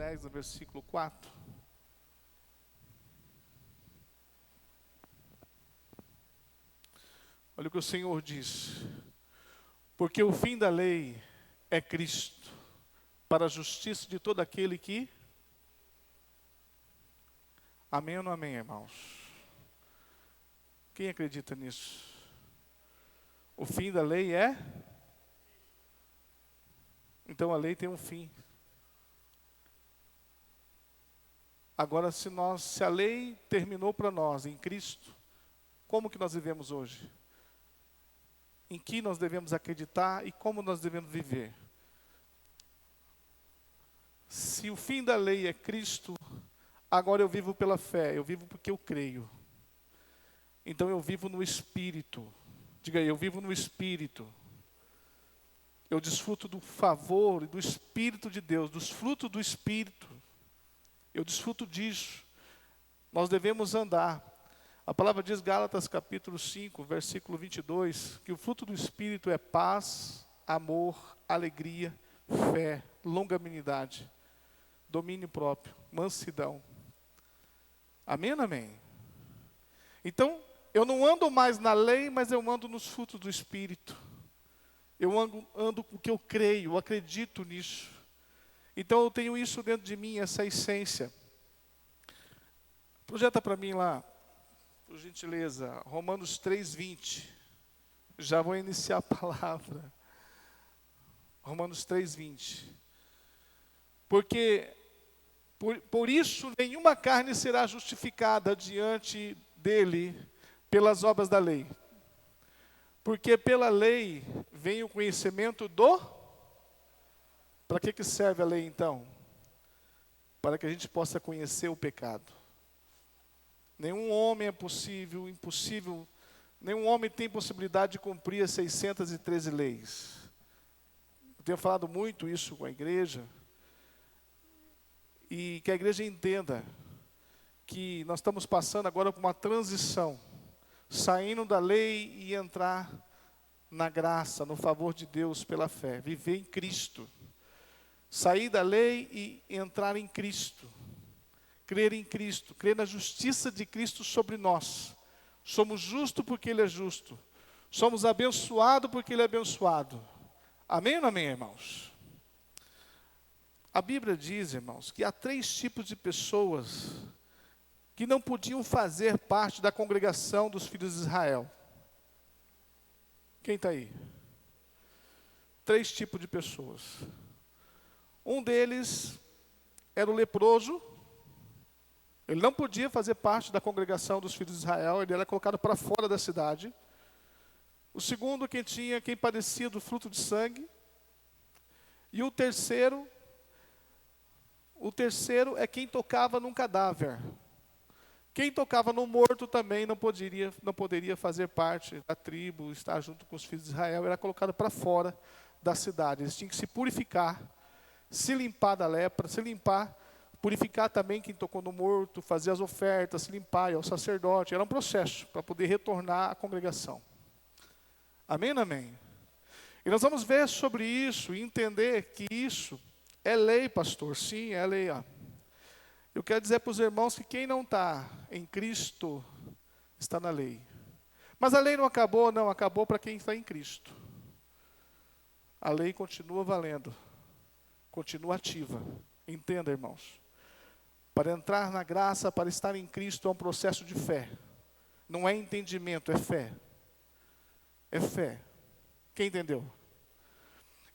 10, no versículo 4. Olha o que o Senhor diz. Porque o fim da lei é Cristo, para a justiça de todo aquele que... Amém ou não amém, irmãos? Quem acredita nisso? O fim da lei é... Então a lei tem um fim. Agora, se a lei terminou para nós em Cristo, como que nós vivemos hoje? Em que nós devemos acreditar e como nós devemos viver? Se o fim da lei é Cristo, agora eu vivo pela fé, eu vivo porque eu creio. Então eu vivo no Espírito. Diga aí, eu vivo no Espírito. Eu desfruto do favor e do Espírito de Deus, dos frutos do Espírito. Eu desfruto disso. Nós devemos andar. A palavra diz, Gálatas capítulo 5, versículo 22, que o fruto do Espírito é paz, amor, alegria, fé, longanimidade, domínio próprio, mansidão. Amém ou amém? Então, eu não ando mais na lei, mas eu ando nos frutos do Espírito. Eu ando porque eu creio, eu acredito nisso. Então eu tenho isso dentro de mim, essa essência. Projeta para mim lá, por gentileza, Romanos 3:20. Já vou iniciar a palavra. Romanos 3:20. Porque por isso nenhuma carne será justificada diante dele pelas obras da lei. Porque pela lei vem o conhecimento do... Para que serve a lei então? Para que a gente possa conhecer o pecado. Nenhum homem é impossível, nenhum homem tem possibilidade de cumprir as 613 leis. Eu tenho falado muito isso com a igreja, e que a igreja entenda que nós estamos passando agora por uma transição, saindo da lei e entrar na graça, no favor de Deus pela fé, viver em Cristo. Sair da lei e entrar em Cristo. Crer em Cristo, crer na justiça de Cristo sobre nós. Somos justos porque Ele é justo. Somos abençoados porque Ele é abençoado. Amém ou não amém, irmãos? A Bíblia diz, irmãos, que há 3 tipos de pessoas que não podiam fazer parte da congregação dos filhos de Israel. Quem está aí? 3 tipos de pessoas. Um deles era o leproso. Ele não podia fazer parte da congregação dos filhos de Israel, ele era colocado para fora da cidade. O segundo, quem padecia do fluxo de sangue. E o terceiro é quem tocava num cadáver. Quem tocava no morto também não poderia fazer parte da tribo, estar junto com os filhos de Israel, era colocado para fora da cidade. Eles tinham que se purificar, se limpar da lepra, purificar também quem tocou no morto, fazer as ofertas, se limpar, e ao sacerdote. Era um processo para poder retornar à congregação. Amém ou amém? E nós vamos ver sobre isso e entender que isso é lei, pastor. Sim, é lei. Eu quero dizer para os irmãos que quem não está em Cristo está na lei. Mas a lei não acabou, não. Acabou para quem está em Cristo. A lei continua valendo. Continua ativa. Entenda, irmãos. Para entrar na graça, para estar em Cristo, é um processo de fé. Não é entendimento, é fé. É fé. Quem entendeu?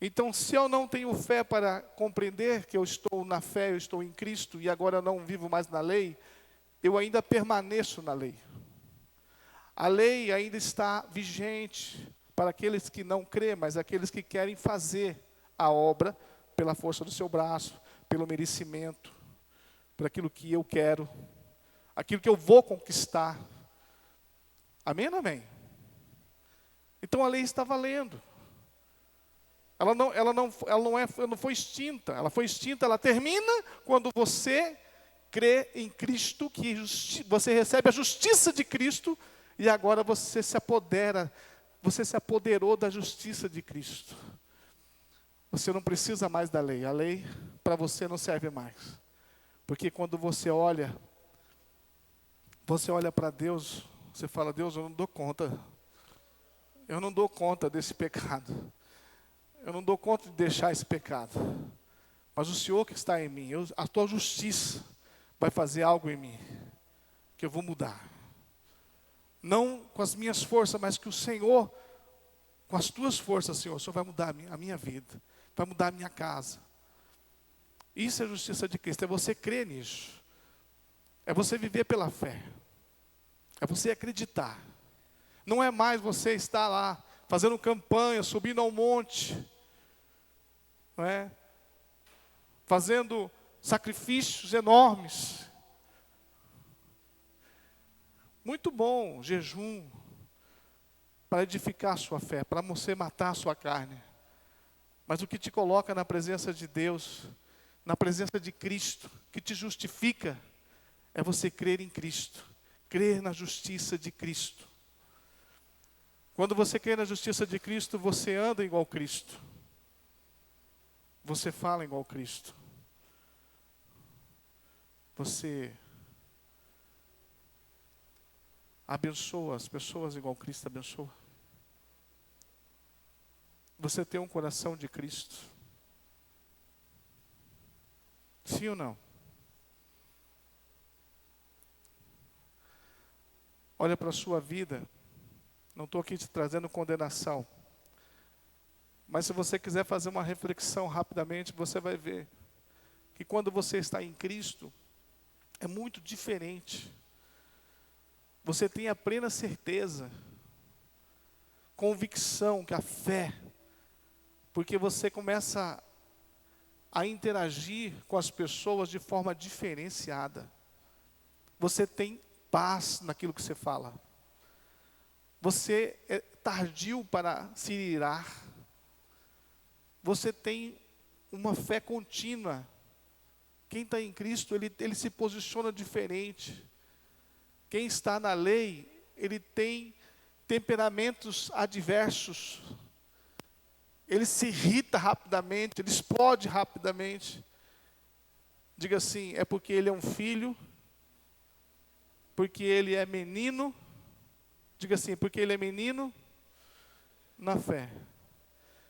Então, se eu não tenho fé para compreender que eu estou na fé, eu estou em Cristo, e agora não vivo mais na lei, eu ainda permaneço na lei. A lei ainda está vigente para aqueles que não crêem, mas aqueles que querem fazer a obra pela força do seu braço, pelo merecimento, por aquilo que eu quero, aquilo que eu vou conquistar. Amém ou não amém? Então a lei está valendo. Ela não foi extinta. Ela foi extinta, ela termina quando você crê em Cristo, que você recebe a justiça de Cristo, e agora você se apoderou da justiça de Cristo. Você não precisa mais da lei. A lei para você não serve mais. Porque quando você olha para Deus, você fala: Deus, eu não dou conta. Eu não dou conta desse pecado. Eu não dou conta de deixar esse pecado. Mas o Senhor que está em mim, a tua justiça vai fazer algo em mim, que eu vou mudar. Não com as minhas forças, mas que o Senhor, com as tuas forças, Senhor, o Senhor vai mudar a minha vida, vai mudar a minha casa. Isso é a justiça de Cristo, é você crer nisso. É você viver pela fé. É você acreditar. Não é mais você estar lá, fazendo campanha, subindo ao monte, não é? Fazendo sacrifícios enormes. Muito bom, jejum, para edificar a sua fé, para você matar a sua carne. Mas o que te coloca na presença de Deus, na presença de Cristo, que te justifica, é você crer em Cristo, crer na justiça de Cristo. Quando você crê na justiça de Cristo, você anda igual Cristo. Você fala igual Cristo. Você abençoa as pessoas igual Cristo abençoa. Você tem um coração de Cristo. Sim ou não? Olha para a sua vida. Não estou aqui te trazendo condenação. Mas se você quiser fazer uma reflexão rapidamente, você vai ver que quando você está em Cristo, é muito diferente. Você tem a plena certeza, convicção, que a fé, porque você começa a interagir com as pessoas de forma diferenciada. Você tem paz naquilo que você fala. Você é tardio para se irar. Você tem uma fé contínua. Quem está em Cristo, ele se posiciona diferente. Quem está na lei, ele tem temperamentos adversos. Ele se irrita rapidamente, ele explode rapidamente. Diga assim: é porque ele é um filho, porque ele é menino. Diga assim: porque ele é menino na fé.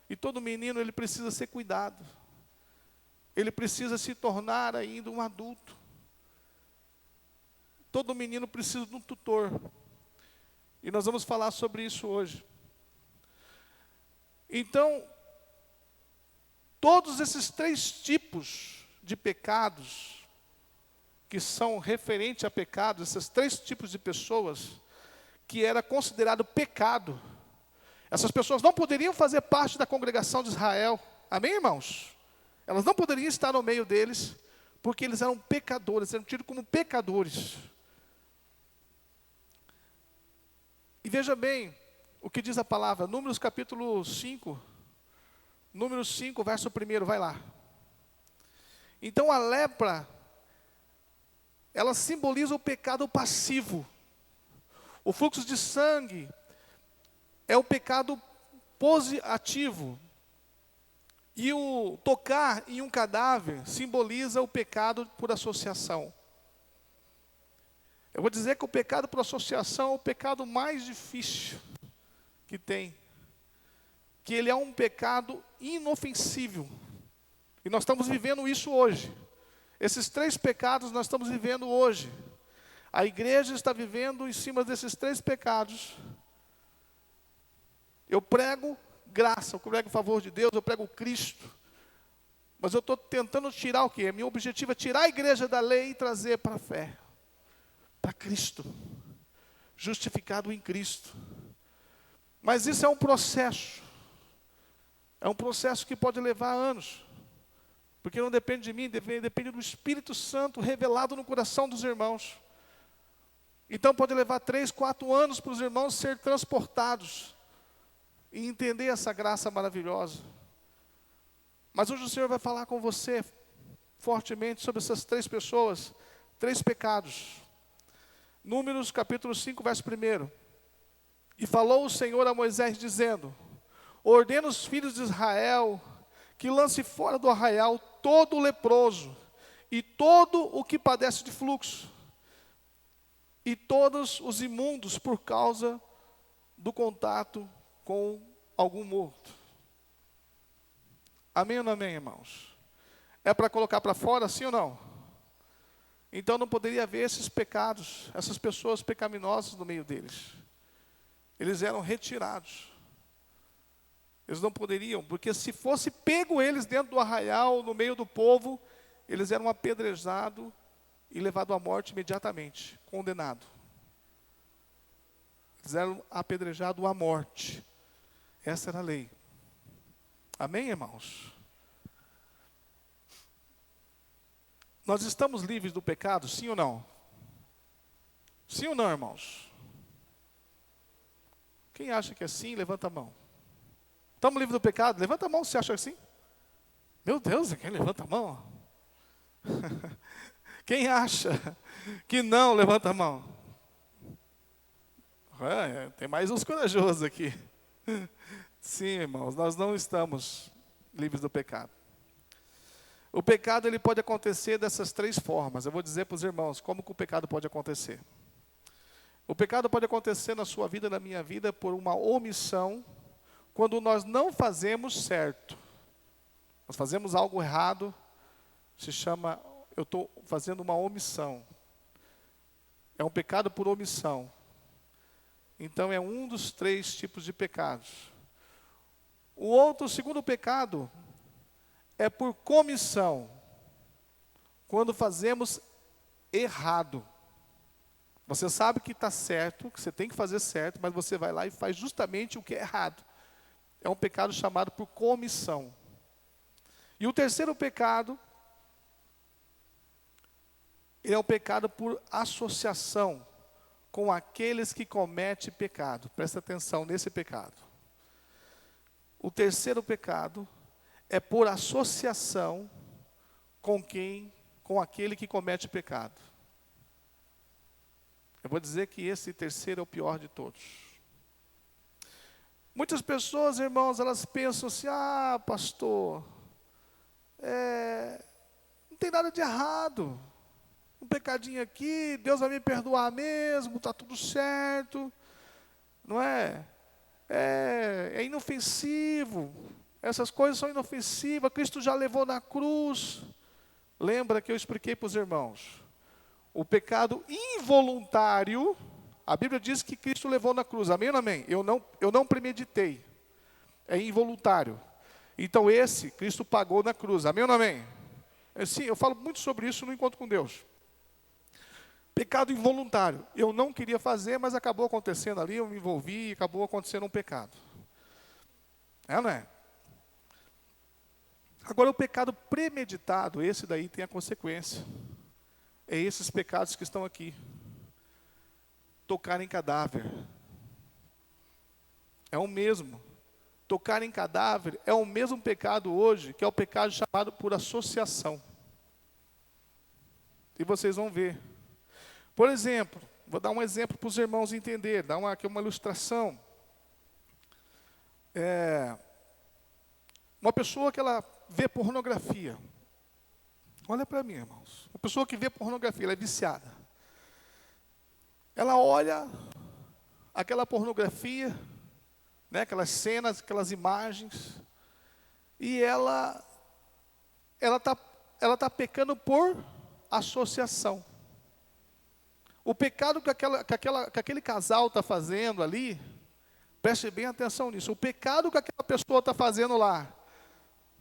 E todo menino, ele precisa ser cuidado. Ele precisa se tornar ainda um adulto. Todo menino precisa de um tutor. E nós vamos falar sobre isso hoje. Então, todos esses 3 tipos de pecados, que são referentes a pecados, esses 3 tipos de pessoas, que era considerado pecado, essas pessoas não poderiam fazer parte da congregação de Israel. Amém, irmãos? Elas não poderiam estar no meio deles, porque eles eram pecadores, eram tidos como pecadores. E veja bem o que diz a palavra, Números capítulo 5, Números 5, verso 1, vai lá. Então a lepra, ela simboliza o pecado passivo. O fluxo de sangue é o pecado positivo. E o tocar em um cadáver simboliza o pecado por associação. Eu vou dizer que o pecado por associação é o pecado mais difícil que tem. Que ele é um pecado inofensível. E nós estamos vivendo isso hoje. Esses 3 pecados nós estamos vivendo hoje. A igreja está vivendo em cima desses 3 pecados. Eu prego graça, eu prego o favor de Deus, eu prego Cristo. Mas eu estou tentando tirar o quê? Meu objetivo é tirar a igreja da lei e trazer para a fé. Para Cristo. Justificado em Cristo. Mas isso é um processo. É um processo que pode levar anos. Porque não depende de mim, depende do Espírito Santo revelado no coração dos irmãos. Então pode levar 3, 4 anos para os irmãos serem transportados e entender essa graça maravilhosa. Mas hoje o Senhor vai falar com você fortemente sobre essas 3 pessoas, 3 pecados. Números capítulo 5, verso 1. E falou o Senhor a Moisés dizendo: ordena os filhos de Israel que lance fora do arraial todo o leproso, e todo o que padece de fluxo, e todos os imundos por causa do contato com algum morto. Amém ou não amém, irmãos? É para colocar para fora, sim ou não? Então não poderia haver esses pecados, essas pessoas pecaminosas no meio deles. Eles eram retirados. Eles não poderiam, porque se fosse pego eles dentro do arraial, no meio do povo, eles eram apedrejados e levados à morte imediatamente, condenados. Eles eram apedrejados à morte. Essa era a lei. Amém, irmãos? Nós estamos livres do pecado, sim ou não? Sim ou não, irmãos? Quem acha que é sim, levanta a mão. Estamos livres do pecado? Levanta a mão se acha assim. Meu Deus, quem levanta a mão? Quem acha que não, levanta a mão. Tem mais uns corajosos aqui. Sim, irmãos, nós não estamos livres do pecado. O pecado ele pode acontecer dessas três formas. Eu vou dizer para os irmãos como que o pecado pode acontecer. O pecado pode acontecer na sua vida, na minha vida, por uma omissão, quando nós não fazemos certo. Nós fazemos algo errado, se chama, eu estou fazendo uma omissão. É um pecado por omissão. Então é um dos três tipos de pecados. O segundo pecado, é por comissão. Quando fazemos errado. Você sabe que está certo, que você tem que fazer certo, mas você vai lá e faz justamente o que é errado. É um pecado chamado por comissão. E o terceiro pecado, ele é o pecado por associação com aqueles que cometem pecado. Presta atenção nesse pecado. O terceiro pecado é por associação com aquele que comete pecado. Eu vou dizer que esse terceiro é o pior de todos. Muitas pessoas, irmãos, elas pensam assim, pastor, não tem nada de errado. Um pecadinho aqui, Deus vai me perdoar mesmo, está tudo certo. Não é? É inofensivo. Essas coisas são inofensivas, Cristo já levou na cruz. Lembra que eu expliquei para os irmãos? O pecado involuntário, a Bíblia diz que Cristo levou na cruz. Amém ou não amém? Eu não premeditei. É involuntário. Então esse, Cristo pagou na cruz. Amém ou não amém? Sim, eu falo muito sobre isso no Encontro com Deus. Pecado involuntário. Eu não queria fazer, mas acabou acontecendo ali, eu me envolvi e acabou acontecendo um pecado. É ou não é? Agora o pecado premeditado, esse daí tem a consequência. É esses pecados que estão aqui. Tocar em cadáver. É o mesmo. Tocar em cadáver é o mesmo pecado hoje, que é o pecado chamado por associação. E vocês vão ver. Por exemplo, vou dar um exemplo para os irmãos entenderem, dar aqui uma ilustração. Uma pessoa que ela vê pornografia. Olha para mim, irmãos. Uma pessoa que vê pornografia, ela é viciada. Ela olha aquela pornografia, né, aquelas cenas, aquelas imagens, e ela tá pecando por associação. O pecado que aquele casal está fazendo ali, preste bem atenção nisso, o pecado que aquela pessoa está fazendo lá,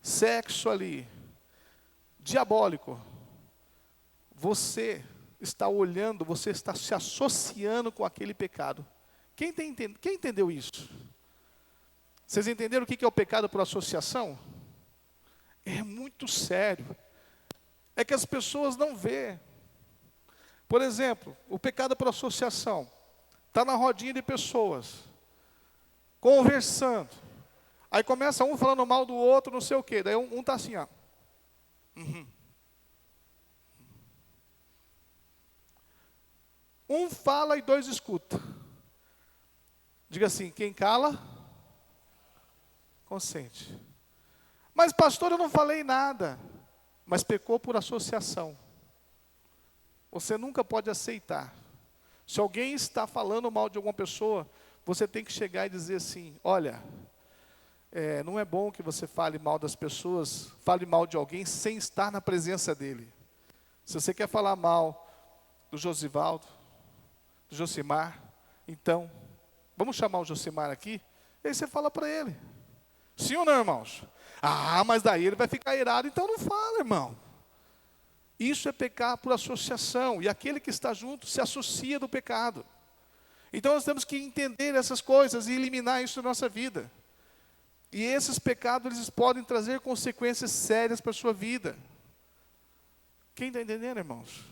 sexo ali, diabólico, você está olhando, você está se associando com aquele pecado. Quem entendeu isso? Vocês entenderam o que é o pecado por associação? É muito sério. É que as pessoas não vê. Por exemplo, o pecado por associação. Está na rodinha de pessoas, conversando. Aí começa um falando mal do outro, não sei o quê. Daí um está assim, ó. Uhum. Um fala e dois escuta. Diga assim, quem cala, consente. Mas pastor, eu não falei nada. Mas pecou por associação. Você nunca pode aceitar. Se alguém está falando mal de alguma pessoa, você tem que chegar e dizer assim, olha, não é bom que você fale mal das pessoas, fale mal de alguém sem estar na presença dele. Se você quer falar mal do Josivaldo, do Josimar, então, vamos chamar o Josimar aqui, e aí você fala para ele. Sim ou não, irmãos? Ah, mas daí ele vai ficar irado, então não fala, irmão. Isso é pecar por associação, e aquele que está junto se associa do pecado. Então nós temos que entender essas coisas e eliminar isso da nossa vida. E esses pecados, eles podem trazer consequências sérias para a sua vida. Quem está entendendo, irmãos?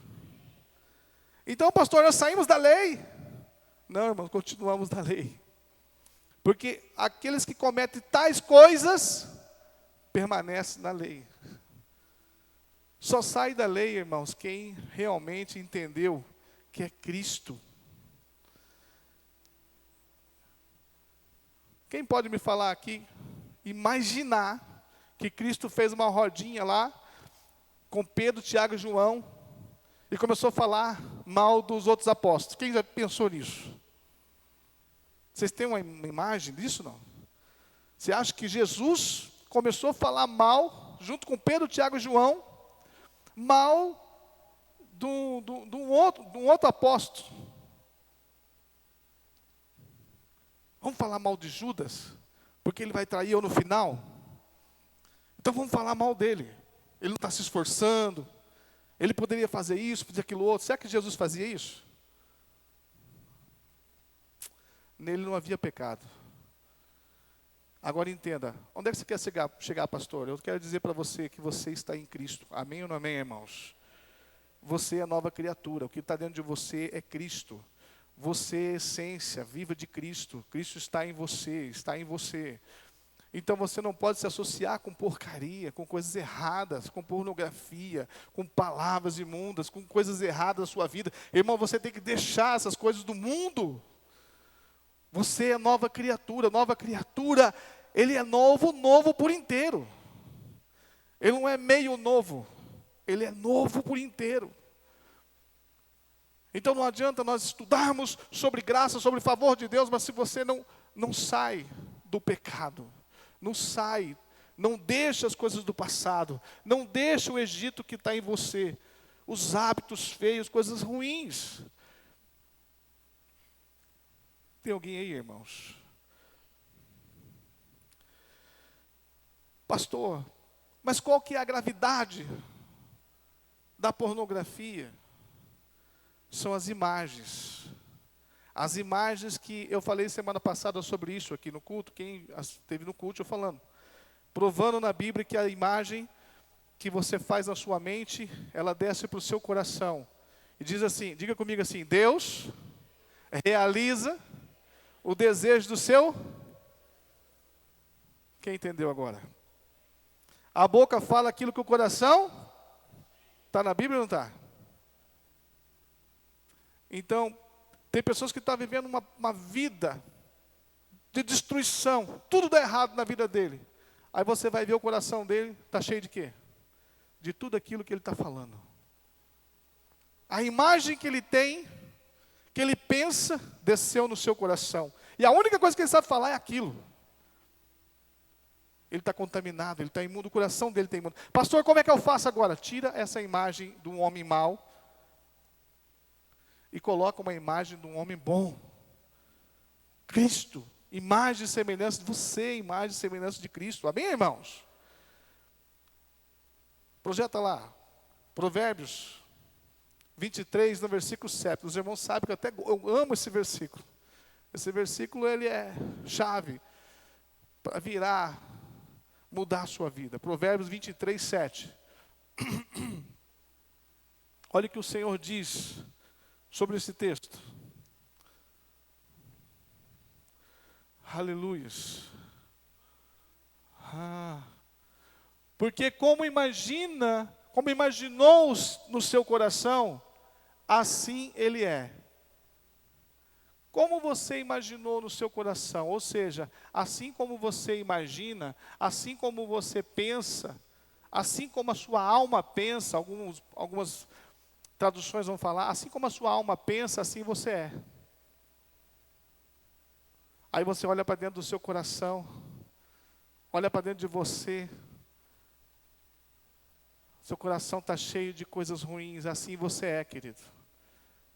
Então, pastor, nós saímos da lei? Não, irmãos, continuamos na lei. Porque aqueles que cometem tais coisas, permanecem na lei. Só sai da lei, irmãos, quem realmente entendeu que é Cristo. Quem pode me falar aqui, imaginar que Cristo fez uma rodinha lá, com Pedro, Tiago e João, e começou a falar mal dos outros apóstolos? Quem já pensou nisso? Vocês têm uma imagem disso, não? Você acha que Jesus começou a falar mal, junto com Pedro, Tiago e João, mal de um outro apóstolo? Vamos falar mal de Judas, porque ele vai trair eu no final? Então vamos falar mal dele. Ele não está se esforçando, ele poderia fazer isso, fazer aquilo outro. Será que Jesus fazia isso? Nele não havia pecado. Agora entenda, onde é que você quer chegar, pastor? Eu quero dizer para você que você está em Cristo. Amém ou não amém, irmãos? Você é nova criatura, o que está dentro de você é Cristo. Você é essência viva de Cristo. Cristo está em você, está em você. Então você não pode se associar com porcaria, com coisas erradas, com pornografia, com palavras imundas, com coisas erradas na sua vida. Irmão, você tem que deixar essas coisas do mundo. Você é nova criatura, ele é novo por inteiro. Ele não é meio novo, ele é novo por inteiro. Então não adianta nós estudarmos sobre graça, sobre favor de Deus, mas se você não sai do pecado, não deixa as coisas do passado, não deixa o Egito que está em você, os hábitos feios, coisas ruins. Tem alguém aí, irmãos? Pastor, mas qual que é a gravidade da pornografia? São as imagens. As imagens que eu falei semana passada sobre isso aqui no culto. Quem esteve no culto eu falando. Provando na Bíblia que a imagem que você faz na sua mente, ela desce para o seu coração. E diz assim, diga comigo assim, Deus realiza o desejo do seu... Quem entendeu agora? A boca fala aquilo que o coração... Está na Bíblia ou não está? Então, tem pessoas que estão vivendo uma vida de destruição. Tudo dá errado na vida dele. Aí você vai ver o coração dele, está cheio de quê? De tudo aquilo que ele está falando. A imagem que ele tem, que ele pensa, desceu no seu coração. E a única coisa que ele sabe falar é aquilo. Ele está contaminado, ele está imundo, o coração dele está imundo. Pastor, como é que eu faço agora? Tira essa imagem de um homem mau e coloca uma imagem de um homem bom. Cristo, imagem e semelhança de você, imagem e semelhança de Cristo. Amém, irmãos? Projeta lá, Provérbios 23, no versículo 7. Os irmãos sabem que eu amo esse versículo. Esse versículo, ele é chave para mudar a sua vida. Provérbios 23, 7. Olha o que o Senhor diz sobre esse texto. Aleluias. Porque como imaginou no seu coração, assim ele é. Como você imaginou no seu coração? Ou seja, assim como você imagina, assim como você pensa, assim como a sua alma pensa, algumas traduções vão falar, assim como a sua alma pensa, assim você é. Aí você olha para dentro do seu coração, olha para dentro de você, seu coração está cheio de coisas ruins, assim você é, querido.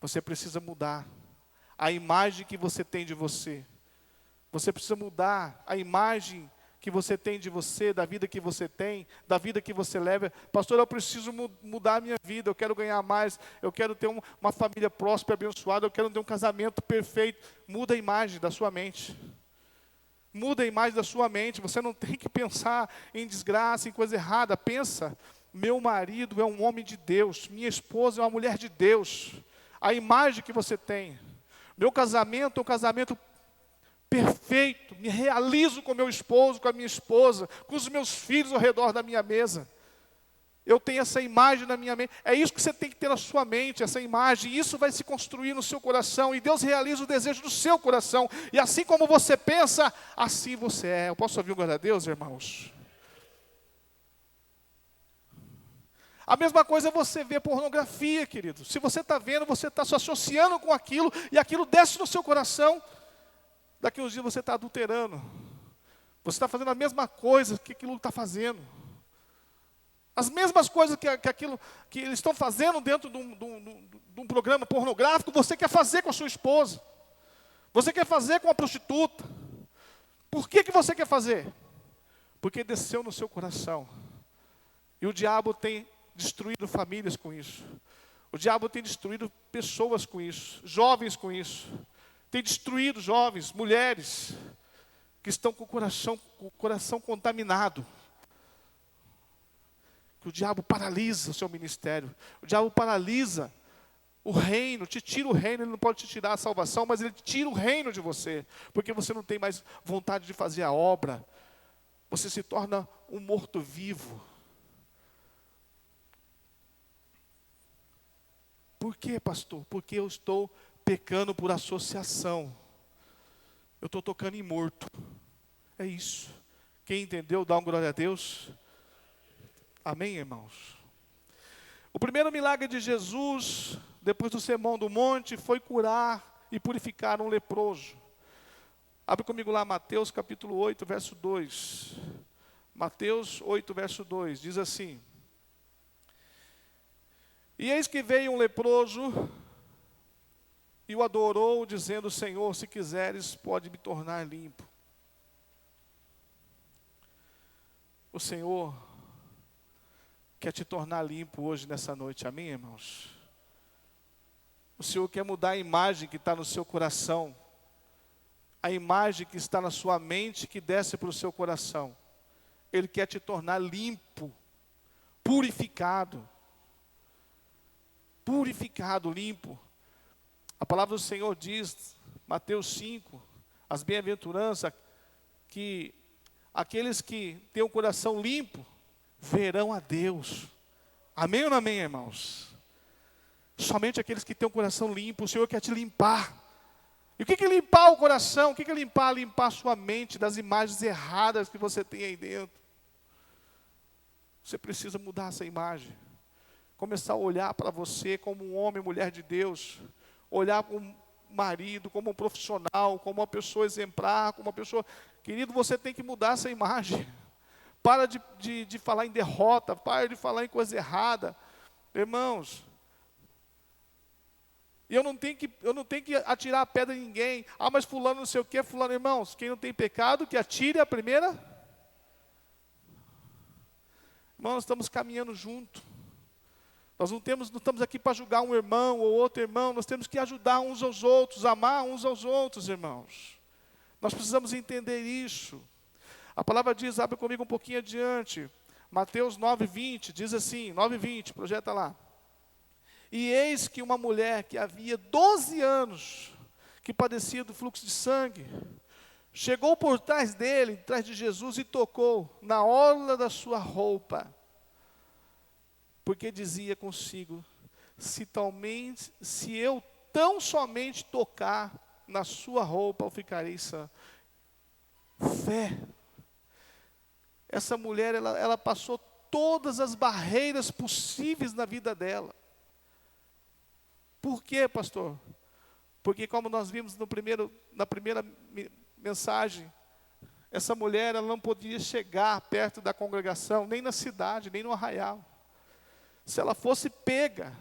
Você precisa mudar a imagem que você tem de você. Você precisa mudar a imagem que você tem de você, da vida que você tem, da vida que você leva. Pastor, eu preciso mudar a minha vida, eu quero ganhar mais, eu quero ter uma família próspera, abençoada, eu quero ter um casamento perfeito. Muda a imagem da sua mente. Muda a imagem da sua mente. Você não tem que pensar em desgraça, em coisa errada. Pensa, meu marido é um homem de Deus, minha esposa é uma mulher de Deus. A imagem que você tem. Meu casamento é um casamento perfeito, me realizo com meu esposo, com a minha esposa, com os meus filhos ao redor da minha mesa. Eu tenho essa imagem na minha mente. É isso que você tem que ter na sua mente, essa imagem. Isso vai se construir no seu coração. E Deus realiza o desejo do seu coração. E assim como você pensa, assim você é. Eu posso ouvir um glória a Deus, irmãos? A mesma coisa é você ver pornografia, querido. Se você está vendo, você está se associando com aquilo, e aquilo desce no seu coração. Daqui uns dias você está adulterando. Você está fazendo a mesma coisa que aquilo está fazendo. As mesmas coisas que aquilo que eles estão fazendo dentro de um programa pornográfico, você quer fazer com a sua esposa. Você quer fazer com a prostituta. Por que você quer fazer? Porque desceu no seu coração. E o diabo tem destruído famílias com isso. O diabo tem destruído pessoas com isso. Jovens com isso. Tem destruído jovens, mulheres, que estão com o coração contaminado. Que o diabo paralisa o seu ministério. O diabo paralisa o reino, te tira o reino. Ele não pode te tirar a salvação, mas ele tira o reino de você. Porque você não tem mais vontade de fazer a obra. Você se torna um morto-vivo. Por quê, pastor? Porque eu estou pecando por associação. Eu estou tocando em morto. É isso. Quem entendeu, dá um glória a Deus. Amém, irmãos? O primeiro milagre de Jesus, depois do sermão do monte, foi curar e purificar um leproso. Abre comigo lá Mateus capítulo 8, verso 2. Mateus 8, verso 2, diz assim: E eis que veio um leproso e o adorou, dizendo: Senhor, se quiseres, pode me tornar limpo. O Senhor quer te tornar limpo hoje, nessa noite, amém, irmãos? O Senhor quer mudar a imagem que está no seu coração, a imagem que está na sua mente, que desce para o seu coração. Ele quer te tornar limpo, purificado. Purificado, limpo. A palavra do Senhor diz, Mateus 5, as bem-aventuranças, que aqueles que têm o coração limpo, verão a Deus. Amém ou não amém, irmãos? Somente aqueles que têm o coração limpo, o Senhor quer te limpar. E o que é limpar o coração? O que é limpar? Limpar a sua mente das imagens erradas que você tem aí dentro. Você precisa mudar essa imagem. Começar a olhar para você como um homem, mulher de Deus. Olhar como um marido, como um profissional, como uma pessoa exemplar, como uma pessoa... Querido, você tem que mudar essa imagem. Para de falar em derrota, para de falar em coisa errada. Irmãos, eu não tenho que atirar a pedra em ninguém. Ah, mas fulano não sei o que, fulano, irmãos, quem não tem pecado, que atire a primeira. Irmãos, estamos caminhando junto. Nós não estamos aqui para julgar um irmão ou outro irmão, nós temos que ajudar uns aos outros, amar uns aos outros, irmãos. Nós precisamos entender isso. A palavra diz, abre comigo um pouquinho adiante, Mateus 9:20, diz assim, 9:20, projeta lá. E eis que uma mulher que havia 12 anos, que padecia do fluxo de sangue, chegou por trás dele, trás de Jesus, e tocou na orla da sua roupa. Porque dizia consigo, se eu tão somente tocar na sua roupa eu ficarei sã. Fé. Essa mulher, ela passou todas as barreiras possíveis na vida dela. Por quê, pastor? Porque como nós vimos na primeira mensagem, essa mulher ela não podia chegar perto da congregação, nem na cidade, nem no arraial. Se ela fosse pega,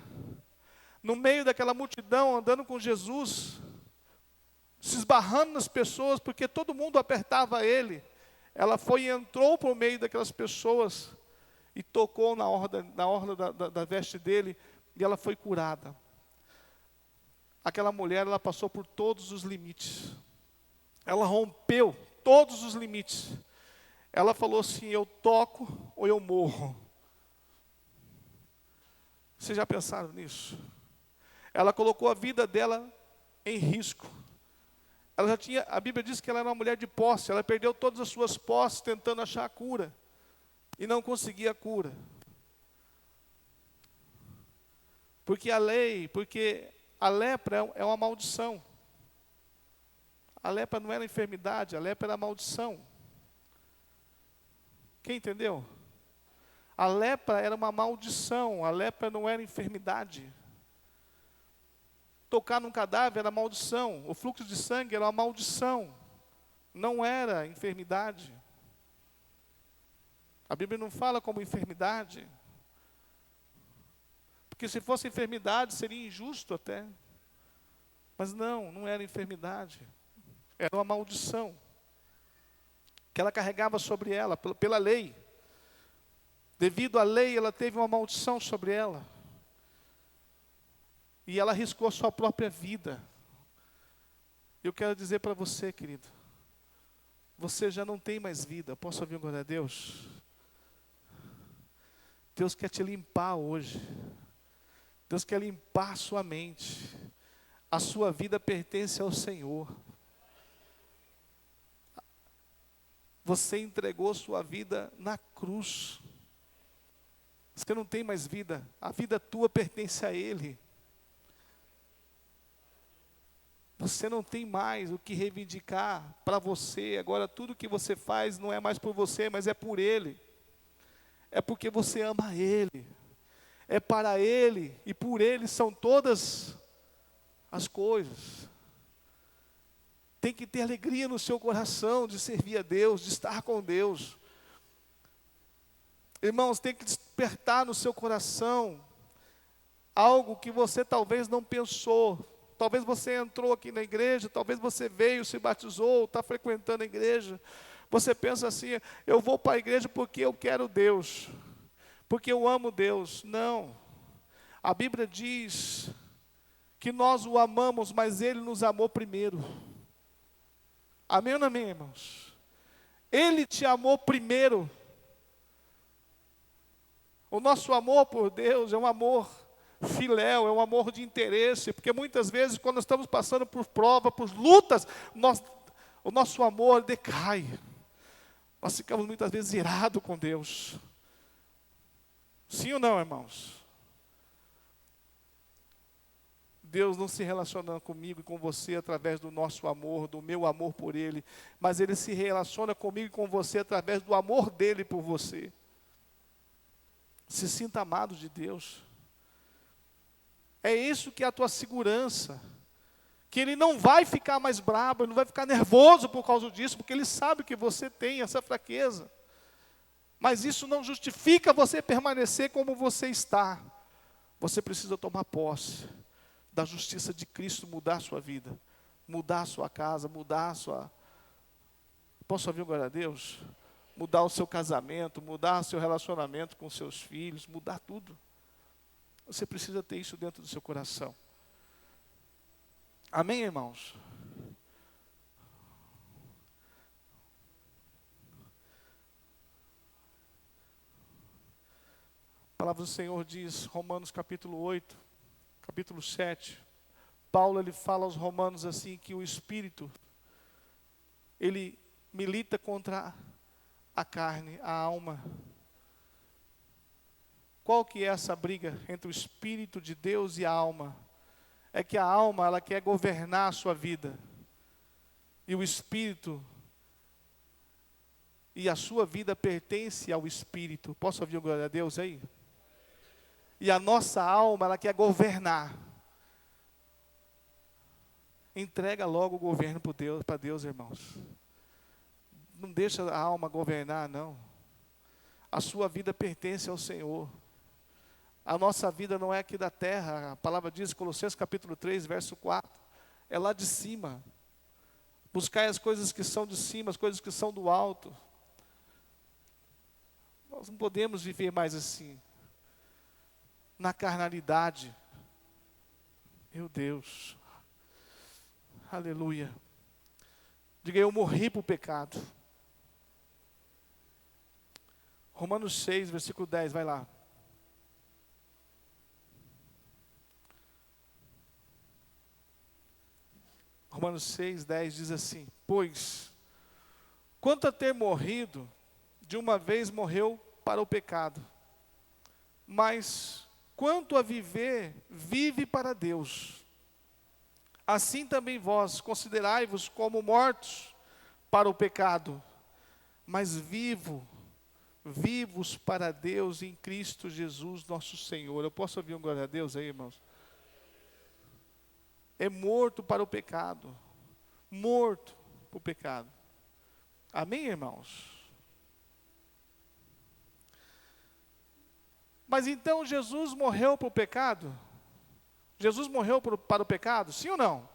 no meio daquela multidão, andando com Jesus, se esbarrando nas pessoas, porque todo mundo apertava ele, ela foi e entrou por meio daquelas pessoas, e tocou na orla da veste dele, e ela foi curada. Aquela mulher, ela passou por todos os limites. Ela rompeu todos os limites. Ela falou assim, eu toco ou eu morro. Vocês já pensaram nisso? Ela colocou a vida dela em risco. Ela já tinha, a Bíblia diz que ela era uma mulher de posse. Ela perdeu todas as suas posses tentando achar a cura. E não conseguia a cura. Porque a lepra é uma maldição. A lepra não era enfermidade, a lepra era maldição. Quem entendeu? A lepra era uma maldição, a lepra não era enfermidade. Tocar num cadáver era maldição, o fluxo de sangue era uma maldição, não era enfermidade. A Bíblia não fala como enfermidade. Porque se fosse enfermidade, seria injusto até. Mas não era enfermidade. Era uma maldição. Que ela carregava sobre ela, pela lei. Devido à lei, ela teve uma maldição sobre ela. E ela arriscou a sua própria vida. Eu quero dizer para você, querido. Você já não tem mais vida. Posso ouvir um glória a Deus? Deus quer te limpar hoje. Deus quer limpar a sua mente. A sua vida pertence ao Senhor. Você entregou sua vida na cruz. Você não tem mais vida. A vida tua pertence a Ele. Você não tem mais o que reivindicar para você. Agora tudo que você faz não é mais por você, mas é por Ele. É porque você ama Ele. É para Ele e por Ele são todas as coisas. Tem que ter alegria no seu coração de servir a Deus, de estar com Deus. Irmãos, tem que despertar no seu coração algo que você talvez não pensou. Talvez você entrou aqui na igreja, talvez você veio, se batizou, está frequentando a igreja. Você pensa assim, eu vou para a igreja porque eu quero Deus. Porque eu amo Deus. Não. A Bíblia diz que nós o amamos, mas Ele nos amou primeiro. Amém ou não amém, irmãos? Ele te amou primeiro. O nosso amor por Deus é um amor filéu, é um amor de interesse, porque muitas vezes quando nós estamos passando por prova, por lutas, o nosso amor decai. Nós ficamos muitas vezes irados com Deus. Sim ou não, irmãos? Deus não se relaciona comigo e com você através do nosso amor, do meu amor por Ele, mas Ele se relaciona comigo e com você através do amor dEle por você. Se sinta amado de Deus. É isso que é a tua segurança. Que Ele não vai ficar mais bravo, Ele não vai ficar nervoso por causa disso, porque Ele sabe que você tem essa fraqueza. Mas isso não justifica você permanecer como você está. Você precisa tomar posse da justiça de Cristo, mudar a sua vida, mudar a sua casa, mudar a sua... Posso ouvir glória a Deus? Mudar o seu casamento, mudar o seu relacionamento com seus filhos, mudar tudo. Você precisa ter isso dentro do seu coração. Amém, irmãos? A palavra do Senhor diz, Romanos capítulo 8, capítulo 7. Paulo, ele fala aos romanos assim, que o Espírito, ele milita contra a carne, a alma. Qual que é essa briga entre o Espírito de Deus e a alma? É que a alma, ela quer governar a sua vida. E o Espírito, e a sua vida pertence ao Espírito. Posso ouvir um glória a Deus aí? E a nossa alma, ela quer governar. Entrega logo o governo para Deus, irmãos. Não deixa a alma governar, não. A sua vida pertence ao Senhor. A nossa vida não é aqui da terra. A palavra diz, Colossenses capítulo 3, verso 4. É lá de cima. Buscai as coisas que são de cima, as coisas que são do alto. Nós não podemos viver mais assim. Na carnalidade. Meu Deus. Aleluia. Diga, eu morri para o pecado. Romanos 6, versículo 10, vai lá. Romanos 6, 10 diz assim: pois, quanto a ter morrido, de uma vez morreu para o pecado. Mas, quanto a viver, vive para Deus. Assim também vós, considerai-vos como mortos para o pecado, mas vivos para Deus em Cristo Jesus nosso Senhor. Eu posso ouvir um glória a Deus aí, irmãos? É morto para o pecado. Morto para o pecado. Amém, irmãos? Mas então Jesus morreu para o pecado? Jesus morreu para o pecado? Sim ou não?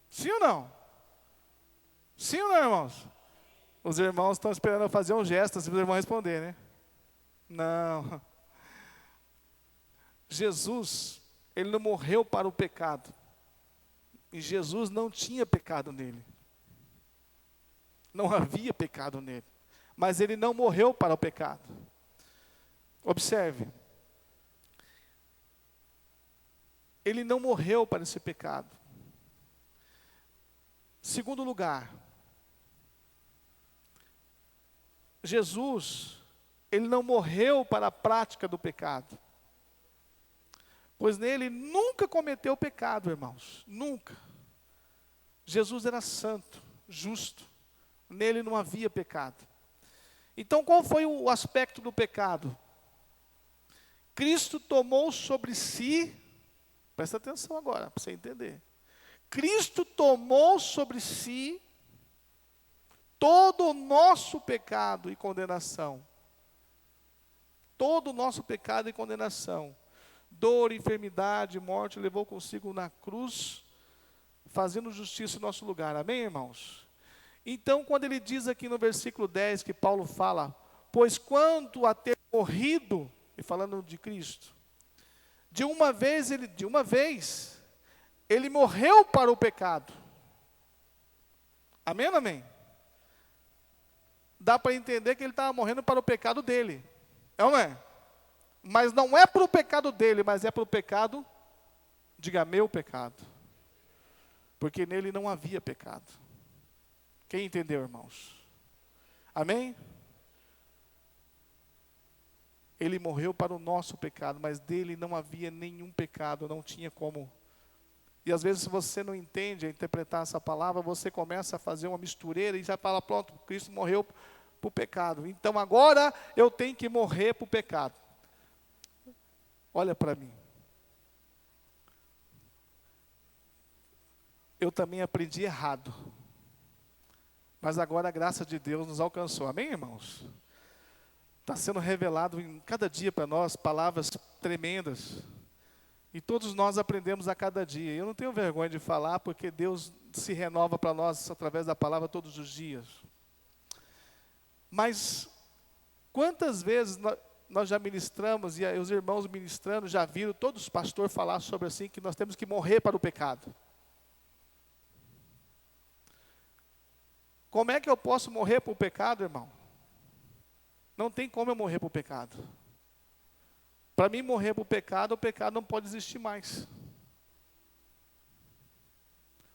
Sim ou não? Sim ou não, irmãos? Os irmãos estão esperando eu fazer um gesto, assim, para os irmãos responder, né? Não. Jesus, ele não morreu para o pecado. E Jesus não tinha pecado nele. Não havia pecado nele. Mas ele não morreu para o pecado. Observe. Ele não morreu para esse pecado. Segundo lugar, Jesus, ele não morreu para a prática do pecado. Pois nele nunca cometeu pecado, irmãos. Nunca. Jesus era santo, justo. Nele não havia pecado. Então qual foi o aspecto do pecado? Cristo tomou sobre si, presta atenção agora, para você entender. Cristo tomou sobre si todo o nosso pecado e condenação. Todo o nosso pecado e condenação. Dor, enfermidade, morte, levou consigo na cruz, fazendo justiça em nosso lugar. Amém, irmãos? Então, quando ele diz aqui no versículo 10, que Paulo fala, pois quanto a ter morrido, e falando de Cristo, de uma vez, ele morreu para o pecado. Amém ou amém? Dá para entender que ele estava morrendo para o pecado dele. É ou não é? Mas não é para o pecado dele, mas é para o pecado, diga, meu pecado. Porque nele não havia pecado. Quem entendeu, irmãos? Amém? Ele morreu para o nosso pecado, mas dele não havia nenhum pecado, não tinha como. E às vezes, se você não entende a interpretar essa palavra, você começa a fazer uma mistureira e já fala, pronto, Cristo morreu para o pecado. Então agora eu tenho que morrer para o pecado. Olha para mim. Eu também aprendi errado. Mas agora a graça de Deus nos alcançou. Amém, irmãos? Está sendo revelado em cada dia para nós palavras tremendas. E todos nós aprendemos a cada dia. Eu não tenho vergonha de falar, porque Deus se renova para nós através da palavra todos os dias. Mas quantas vezes nós já ministramos, e os irmãos ministrando já viram todos os pastores falar sobre assim, que nós temos que morrer para o pecado. Como é que eu posso morrer para o pecado, irmão? Não tem como eu morrer para o pecado. Para mim morrer para o pecado não pode existir mais.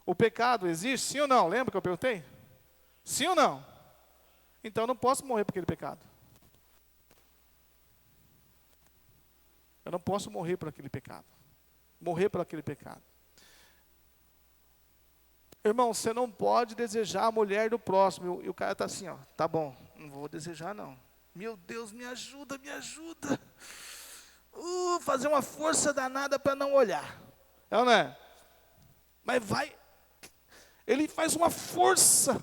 O pecado existe, sim ou não? Lembra que eu perguntei? Sim ou não? Então eu não posso morrer por aquele pecado. Eu não posso morrer por aquele pecado. Morrer por aquele pecado. Irmão, você não pode desejar a mulher do próximo. E o cara está assim, ó, tá bom, não vou desejar não. Meu Deus, me ajuda, me ajuda. Fazer uma força danada para não olhar. É ou não é? Mas vai, ele faz uma força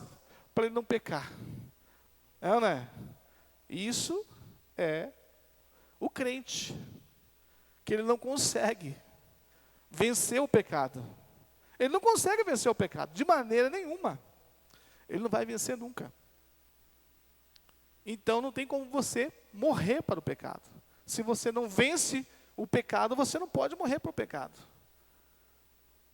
para ele não pecar. É ou não é? Isso é o crente, que ele não consegue vencer o pecado. Ele não consegue vencer o pecado, de maneira nenhuma. Ele não vai vencer nunca. Então não tem como você morrer para o pecado. Se você não vence o pecado, você não pode morrer para o pecado.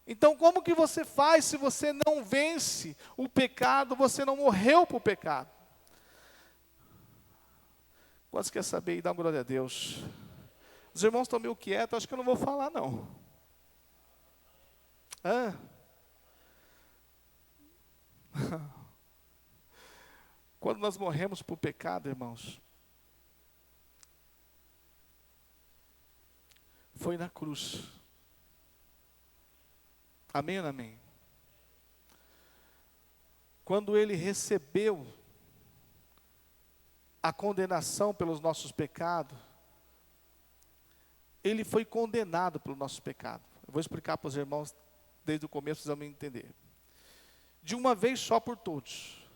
Então como que você faz se você não vence o pecado, você não morreu para o pecado? Quantos quer saber e dar uma glória a Deus? Os irmãos estão meio quietos, acho que eu não vou falar não. Quando nós morremos por pecado, irmãos, foi na cruz. Amém ou não amém? Quando ele recebeu a condenação pelos nossos pecados, ele foi condenado pelo nosso pecado. Eu vou explicar para os irmãos desde o começo, vocês vão entender. De uma vez só por todos.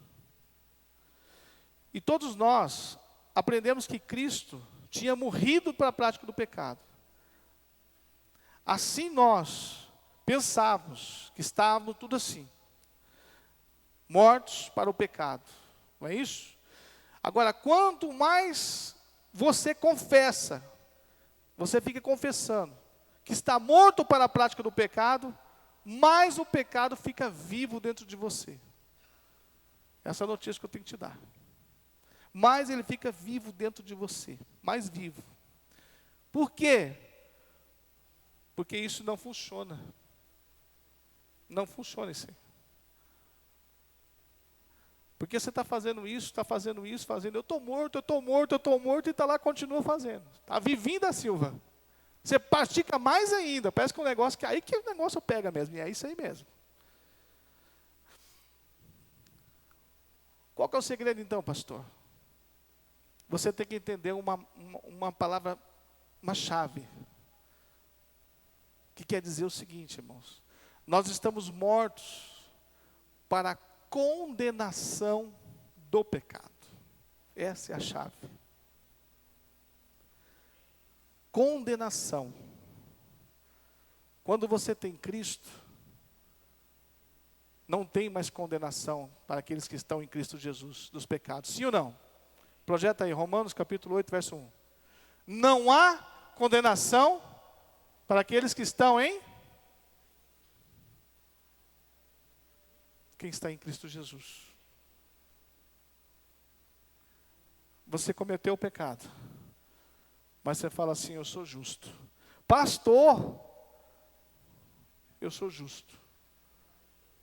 E todos nós aprendemos que Cristo tinha morrido para a prática do pecado. Assim nós pensávamos que estávamos tudo assim, mortos para o pecado. Não é isso? Agora, quanto mais você confessa, você fica confessando que está morto para a prática do pecado, mais o pecado fica vivo dentro de você. Essa é a notícia que eu tenho que te dar. Mais ele fica vivo dentro de você, mais vivo. Por quê? Porque isso não funciona. Não funciona isso aí. Porque você está fazendo isso, fazendo. Eu estou morto, e está lá, continua fazendo. Está vivinho da Silva. Você pratica mais ainda, parece que um negócio, que aí que o negócio pega mesmo, e é isso aí mesmo. Qual que é o segredo então, pastor? Você tem que entender uma palavra, uma chave, que quer dizer o seguinte, irmãos: nós estamos mortos para a condenação do pecado. Essa é a chave. Condenação. Quando você tem Cristo, não tem mais condenação para aqueles que estão em Cristo Jesus, dos pecados. Sim ou não? Projeta aí, Romanos capítulo 8, verso 1. Não há condenação para aqueles que estão em... Quem está em Cristo Jesus. Você cometeu o pecado, mas você fala assim: eu sou justo. Pastor, eu sou justo.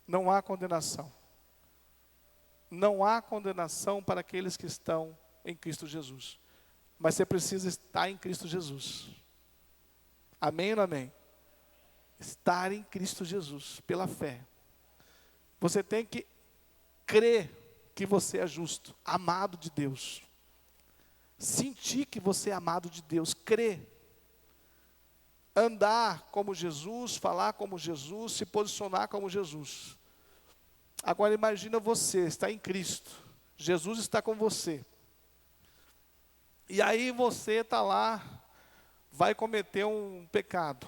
Não há condenação. Não há condenação para aqueles que estão em Cristo Jesus. Mas você precisa estar em Cristo Jesus. Amém ou não amém? Estar em Cristo Jesus, pela fé. Você tem que crer que você é justo, amado de Deus. Sentir que você é amado de Deus, crer. Andar como Jesus, falar como Jesus, se posicionar como Jesus. Agora imagina você, está em Cristo, Jesus está com você. E aí você está lá, vai cometer um pecado.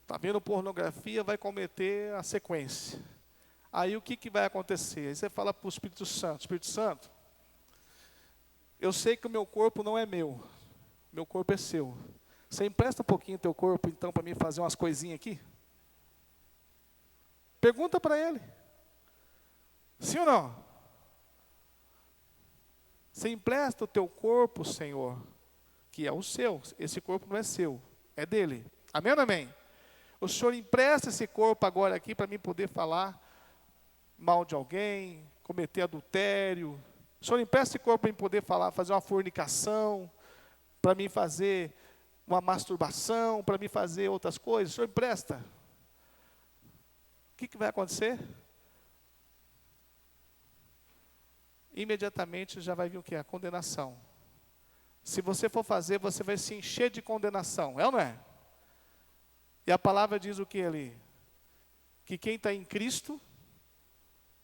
Está vendo pornografia, vai cometer a sequência. Aí o que vai acontecer? Aí você fala para o Espírito Santo: Espírito Santo, eu sei que o meu corpo não é meu corpo é seu. Você empresta um pouquinho o teu corpo então para mim fazer umas coisinhas aqui? Pergunta para ele. Sim ou não? Você empresta o teu corpo, Senhor, que é o seu. Esse corpo não é seu, é dele. Amém ou não amém? O Senhor empresta esse corpo agora aqui para mim poder falar mal de alguém, cometer adultério. O Senhor empresta esse corpo para mim poder falar, fazer uma fornicação, para mim fazer uma masturbação, para mim fazer outras coisas. O Senhor empresta. o que vai acontecer? Imediatamente já vai vir o quê? A condenação. Se você for fazer, você vai se encher de condenação, é ou não é? E a palavra diz o que ali? Que quem está em Cristo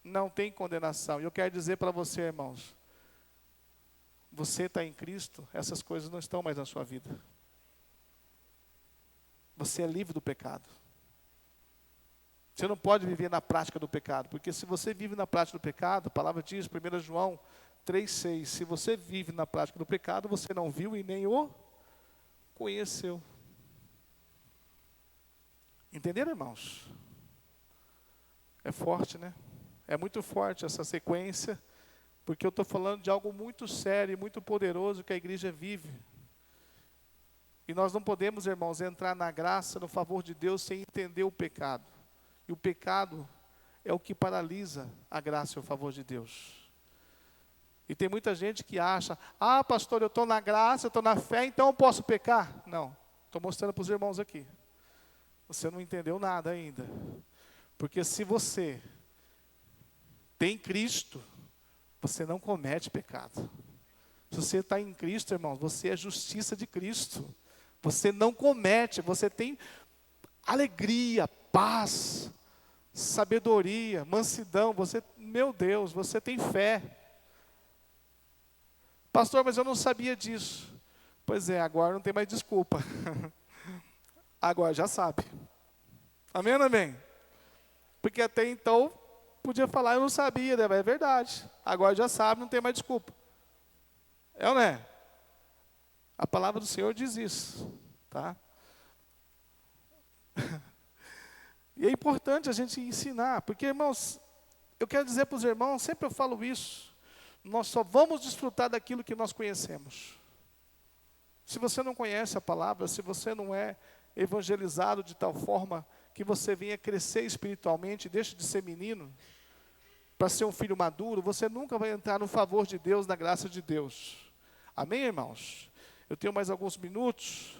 não tem condenação. E eu quero dizer para você, irmãos, você está em Cristo, essas coisas não estão mais na sua vida. Você é livre do pecado. Você não pode viver na prática do pecado, porque se você vive na prática do pecado, a palavra diz, 1 João 3,6, se você vive na prática do pecado, você não viu e nem o conheceu. Entenderam, irmãos? É forte, né? É muito forte essa sequência, porque eu estou falando de algo muito sério e muito poderoso que a igreja vive. E nós não podemos, irmãos, entrar na graça, no favor de Deus, sem entender o pecado. E o pecado é o que paralisa a graça e o favor de Deus. E tem muita gente que acha, pastor, eu estou na graça, eu estou na fé, então eu posso pecar. Não, estou mostrando para os irmãos aqui. Você não entendeu nada ainda. Porque se você tem Cristo, você não comete pecado. Se você está em Cristo, irmãos, você é justiça de Cristo. Você não comete, você tem alegria, paz, sabedoria, mansidão. Você, meu Deus, você tem fé. Pastor, mas eu não sabia disso. Pois é, agora não tem mais desculpa. Agora já sabe. Amém ou amém? Porque até então, podia falar, eu não sabia, né? É verdade. Agora já sabe, não tem mais desculpa. É ou não é? A palavra do Senhor diz isso, tá? E é importante a gente ensinar, porque, irmãos, eu quero dizer para os irmãos, sempre eu falo isso, nós só vamos desfrutar daquilo que nós conhecemos. Se você não conhece a palavra, se você não é evangelizado de tal forma que você venha crescer espiritualmente, deixe de ser menino, para ser um filho maduro, você nunca vai entrar no favor de Deus, na graça de Deus. Amém, irmãos? Eu tenho mais alguns minutos.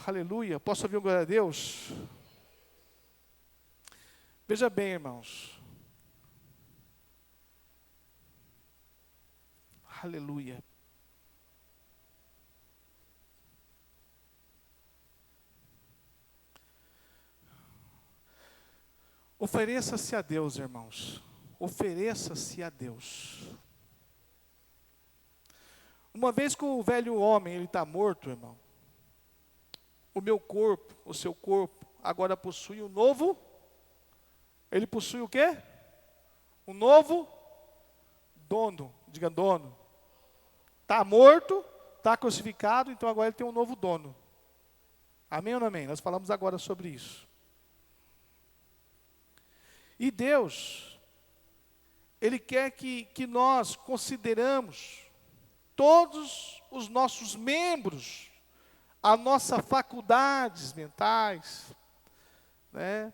Aleluia. Posso ouvir um glória a Deus? Veja bem, irmãos. Aleluia. Ofereça-se a Deus, irmãos. Ofereça-se a Deus. Uma vez que o velho homem ele está morto, irmão, o meu corpo, o seu corpo, agora possui um novo. Ele possui o quê? Um novo dono. Diga dono. Está morto, está crucificado, então agora ele tem um novo dono. Amém ou não amém? Nós falamos agora sobre isso. E Deus, Ele quer que nós consideramos todos os nossos membros, as nossas faculdades mentais, né,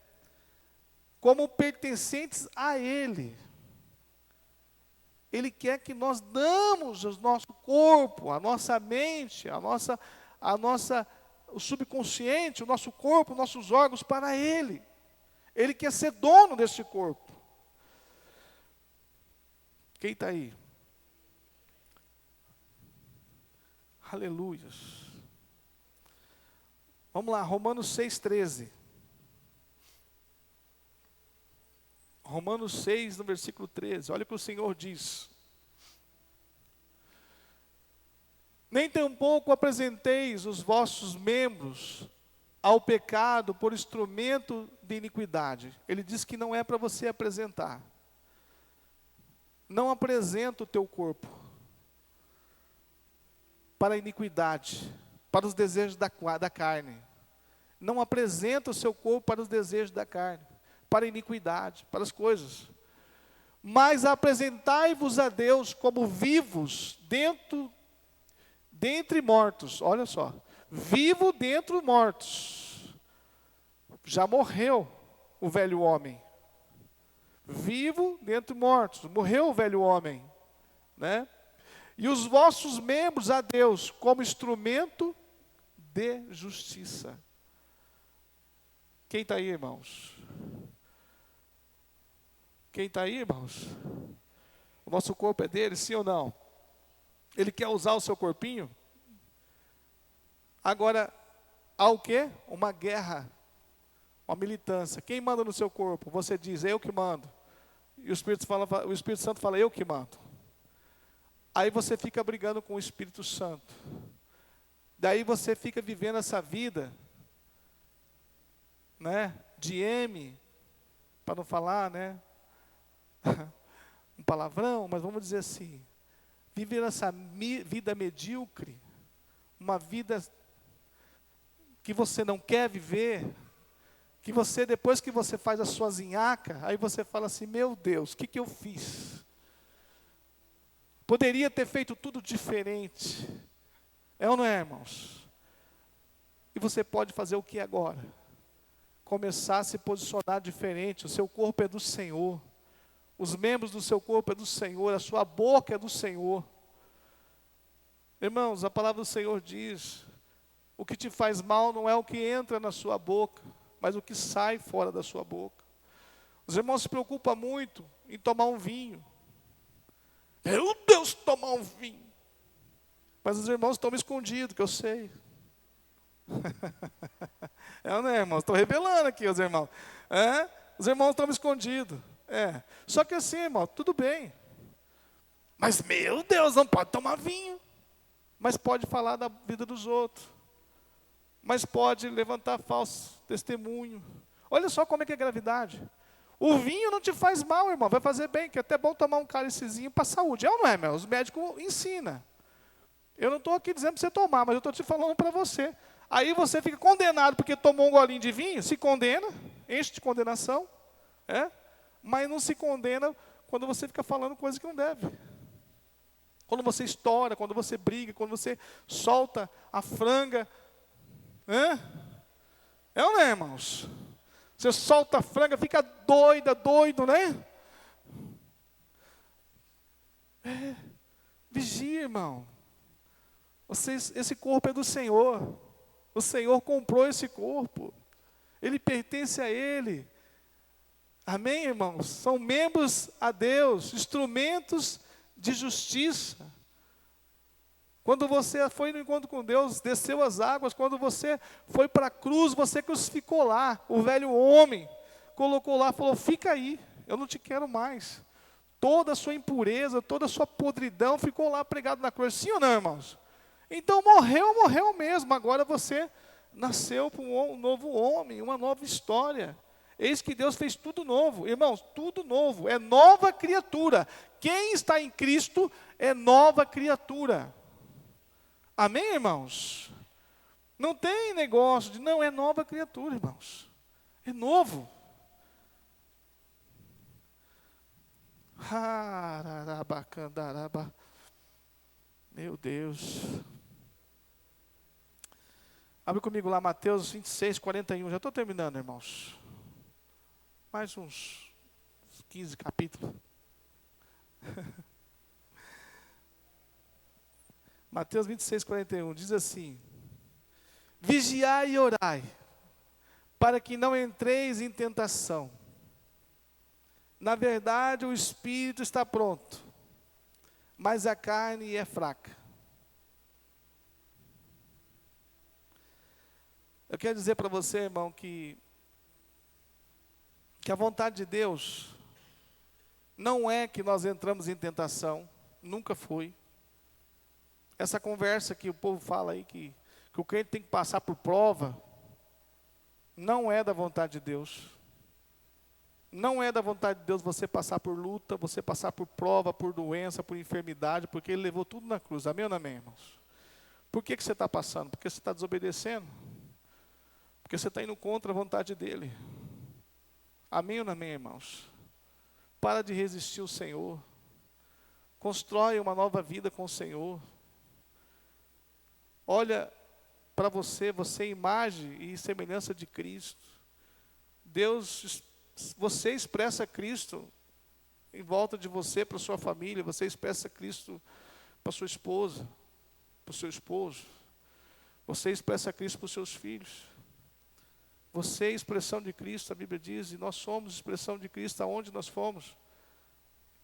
como pertencentes a Ele. Ele quer que nós damos o nosso corpo, a nossa mente, o subconsciente, o nosso corpo, os nossos órgãos para Ele. Ele quer ser dono desse corpo. Quem está aí? Aleluia. Vamos lá, Romanos 6,13. Romanos 6, no versículo 13. Olha o que o Senhor diz. Nem tampouco apresenteis os vossos membros ao pecado por instrumento de iniquidade. Ele diz que não é para você apresentar. Não apresenta o teu corpo para a iniquidade, para os desejos da carne. Não apresenta o seu corpo para os desejos da carne, para a iniquidade, para as coisas. Mas apresentai-vos a Deus como vivos dentre mortos. Olha só. Vivo dentre mortos. Já morreu o velho homem. Vivo dentre mortos. Morreu o velho homem, né? E os vossos membros a Deus como instrumento de justiça. Quem está aí, irmãos? Quem está aí, irmãos? O nosso corpo é dele, sim ou não? Ele quer usar o seu corpinho? Agora, há o quê? Uma guerra, uma militância. Quem manda no seu corpo? Você diz, eu que mando. E o Espírito Santo fala, eu que mando. Aí você fica brigando com o Espírito Santo. Daí você fica vivendo essa vida, né, de M, para não falar, né, um palavrão, mas vamos dizer assim, viver essa vida medíocre, uma vida que você não quer viver, que você, depois que você faz a sua zinhaca, aí você fala assim, meu Deus, o que eu fiz? Poderia ter feito tudo diferente. É ou não é, irmãos? E você pode fazer o que agora? Começar a se posicionar diferente. O seu corpo é do Senhor. Os membros do seu corpo é do Senhor. A sua boca é do Senhor. Irmãos, a palavra do Senhor diz, o que te faz mal não é o que entra na sua boca, mas o que sai fora da sua boca. Os irmãos se preocupam muito em tomar um vinho. Meu Deus, tomar um vinho. Mas os irmãos estão escondidos, que eu sei. É ou não é, irmãos? Estou revelando aqui os irmãos. É? Os irmãos estão escondidos. É. Só que assim, irmão, tudo bem. Mas, meu Deus, não pode tomar vinho. Mas pode falar da vida dos outros. Mas pode levantar falso testemunho. Olha só como é que é a gravidade. O vinho não te faz mal, irmão. Vai fazer bem, que é até bom tomar um cálicezinho para a saúde. É ou não é, meu? Os médicos ensinam. Eu não estou aqui dizendo para você tomar, mas eu estou te falando para você. Aí você fica condenado porque tomou um golinho de vinho, se condena, enche de condenação, mas não se condena quando você fica falando coisa que não deve. Quando você estoura, quando você briga, quando você solta a franga. É ou não é, irmãos? Você solta a franga, fica doido, né? Vigia, irmão. Esse corpo é do Senhor. O Senhor comprou esse corpo. Ele pertence a Ele. Amém, irmãos? São membros a Deus, instrumentos de justiça. Quando você foi no encontro com Deus, desceu as águas, quando você foi para a cruz, você crucificou lá, o velho homem, colocou lá, falou, fica aí, eu não te quero mais. Toda a sua impureza, toda a sua podridão ficou lá pregado na cruz, sim ou não, irmãos? Então morreu mesmo, agora você nasceu para um novo homem, uma nova história. Eis que Deus fez tudo novo, irmãos, tudo novo, é nova criatura. Quem está em Cristo é nova criatura. Amém, irmãos? Não tem negócio de, não, é nova criatura, irmãos. É novo. Meu Deus. Abre comigo lá, Mateus 26, 41. Já estou terminando, irmãos. Mais uns 15 capítulos. Mateus 26, 41. Diz assim: vigiai e orai, para que não entreis em tentação. Na verdade, o espírito está pronto, mas a carne é fraca. Eu quero dizer para você, irmão, que a vontade de Deus não é que nós entramos em tentação, nunca foi. Essa conversa que o povo fala aí, que o crente tem que passar por prova, não é da vontade de Deus. Não é da vontade de Deus você passar por luta, você passar por prova, por doença, por enfermidade, porque Ele levou tudo na cruz. Amém ou não amém, irmãos? Por que você está passando? Porque você está desobedecendo? Porque você está indo contra a vontade dEle. Amém ou não amém, irmãos? Para de resistir ao Senhor. Constrói uma nova vida com o Senhor. Olha para você, você é imagem e semelhança de Cristo. Deus, você expressa Cristo em volta de você, para a sua família, você expressa Cristo para a sua esposa, para o seu esposo. Você expressa Cristo para os seus filhos. Você é expressão de Cristo, a Bíblia diz, e nós somos expressão de Cristo aonde nós fomos.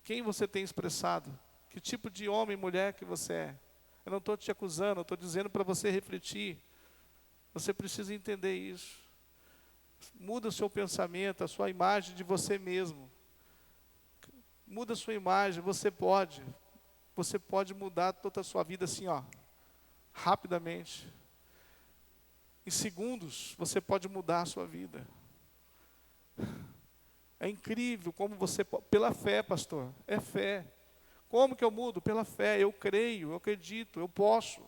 Quem você tem expressado? Que tipo de homem e mulher que você é? Eu não estou te acusando, eu estou dizendo para você refletir. Você precisa entender isso. Muda o seu pensamento, a sua imagem de você mesmo. Muda a sua imagem, você pode. Você pode mudar toda a sua vida assim, ó, rapidamente. Em segundos, você pode mudar a sua vida. É incrível como você pode, pela fé, pastor, é fé. Como que eu mudo? Pela fé, eu creio, eu acredito, eu posso.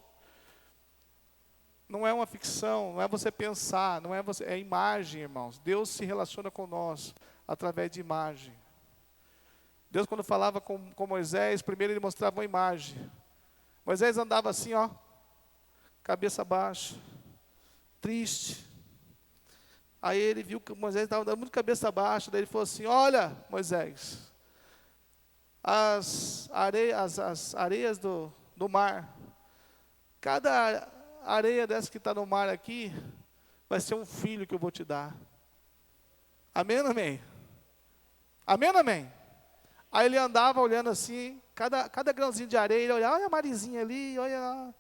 Não é uma ficção, não é você pensar, não é você, é imagem, irmãos. Deus se relaciona com nós através de imagem. Deus, quando falava com Moisés, primeiro ele mostrava uma imagem. Moisés andava assim, ó, cabeça baixa, triste. Aí ele viu que Moisés estava andando muito cabeça baixa, daí ele falou assim: olha, Moisés, as areias do mar, cada areia dessa que está no mar aqui, vai ser um filho que eu vou te dar. Amém ou amém? Amém ou amém? Aí ele andava olhando assim, cada grãozinho de areia, ele olhava, olha a Marizinha ali, olha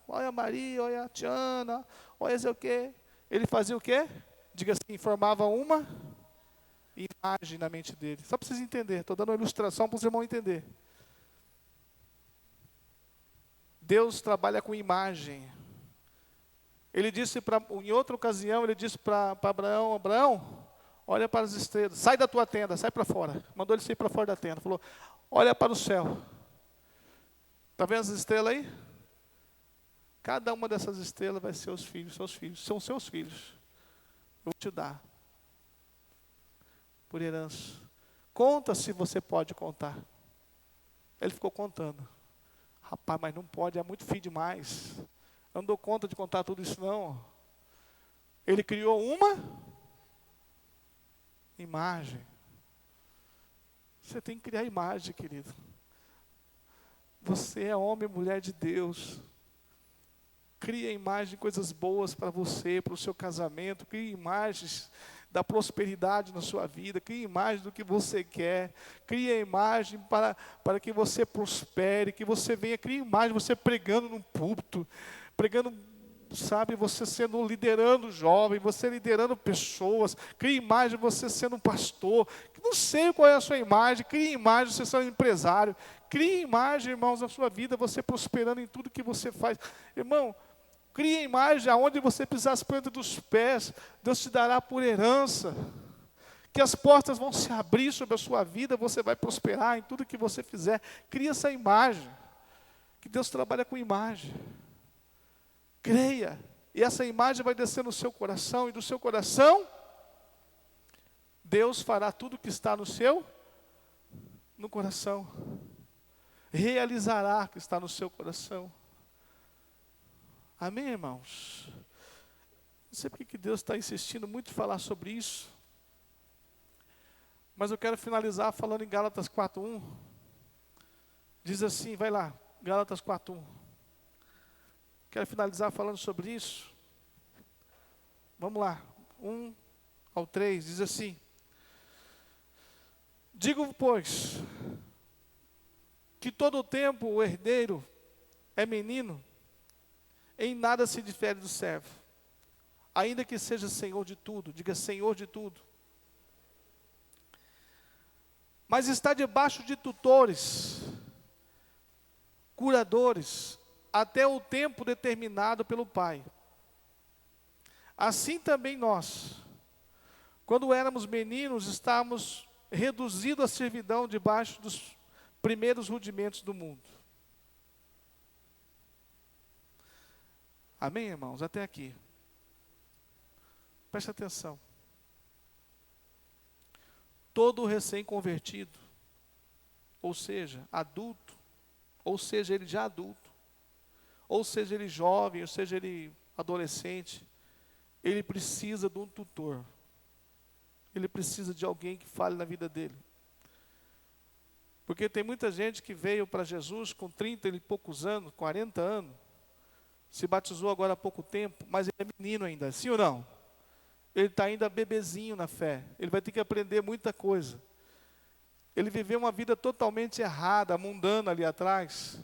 a Maria, olha a Tiana, olha sei o quê. Ele fazia o quê? Diga assim, formava uma imagem na mente dele. Só para vocês entenderem, estou dando uma ilustração para os irmãos entenderem. Deus trabalha com imagem. Ele disse, em outra ocasião, ele disse para Abraão, Abraão, olha para as estrelas, sai da tua tenda, sai para fora. Mandou ele sair para fora da tenda, falou, olha para o céu. Está vendo as estrelas aí? Cada uma dessas estrelas vai ser seus filhos, são seus filhos. Eu vou te dar, por herança. Conta se você pode contar. Ele ficou contando. Rapaz, mas não pode, é muito filho demais. Eu não dou conta de contar tudo isso não. Ele criou uma imagem. Você tem que criar imagem, querido. Você é homem e mulher de Deus. Cria imagem, coisas boas para você, para o seu casamento. Cria imagens da prosperidade na sua vida. Cria imagem do que você quer. Cria imagem para que você prospere, que você venha. Cria imagem, você pregando num púlpito, pregando, sabe, você liderando jovem, você liderando pessoas. Cria imagem, você sendo um pastor. Não sei qual é a sua imagem. Cria imagem, você sendo um empresário. Cria imagem, irmãos, na sua vida, você prosperando em tudo que você faz. Irmão, cria imagem aonde você pisar as plantas dos pés, Deus te dará por herança. Que as portas vão se abrir sobre a sua vida, você vai prosperar em tudo que você fizer. Cria essa imagem. Que Deus trabalha com imagem. Creia. E essa imagem vai descer no seu coração, e do seu coração, Deus fará tudo que está no coração. Realizará o que está no seu coração. Amém, irmãos? Não sei porque que Deus está insistindo muito em falar sobre isso. Mas eu quero finalizar falando em Gálatas 4:1. Diz assim, vai lá, Gálatas 4:1. Quero finalizar falando sobre isso. Vamos lá, 1 ao 3, diz assim. Digo, pois, que todo o tempo o herdeiro é menino, em nada se difere do servo, ainda que seja senhor de tudo, diga senhor de tudo. Mas está debaixo de tutores, curadores, até o tempo determinado pelo Pai. Assim também nós, quando éramos meninos, estávamos reduzidos à servidão debaixo dos primeiros rudimentos do mundo. Amém, irmãos? Até aqui. Preste atenção. Todo recém-convertido, ou seja, adulto, ou seja, ele já adulto, ou seja, ele jovem, ou seja, ele adolescente, ele precisa de um tutor. Ele precisa de alguém que fale na vida dele. Porque tem muita gente que veio para Jesus com 30 e poucos anos, 40 anos, se batizou agora há pouco tempo, mas ele é menino ainda, sim ou não? Ele está ainda bebezinho na fé, ele vai ter que aprender muita coisa. Ele viveu uma vida totalmente errada, mundana ali atrás.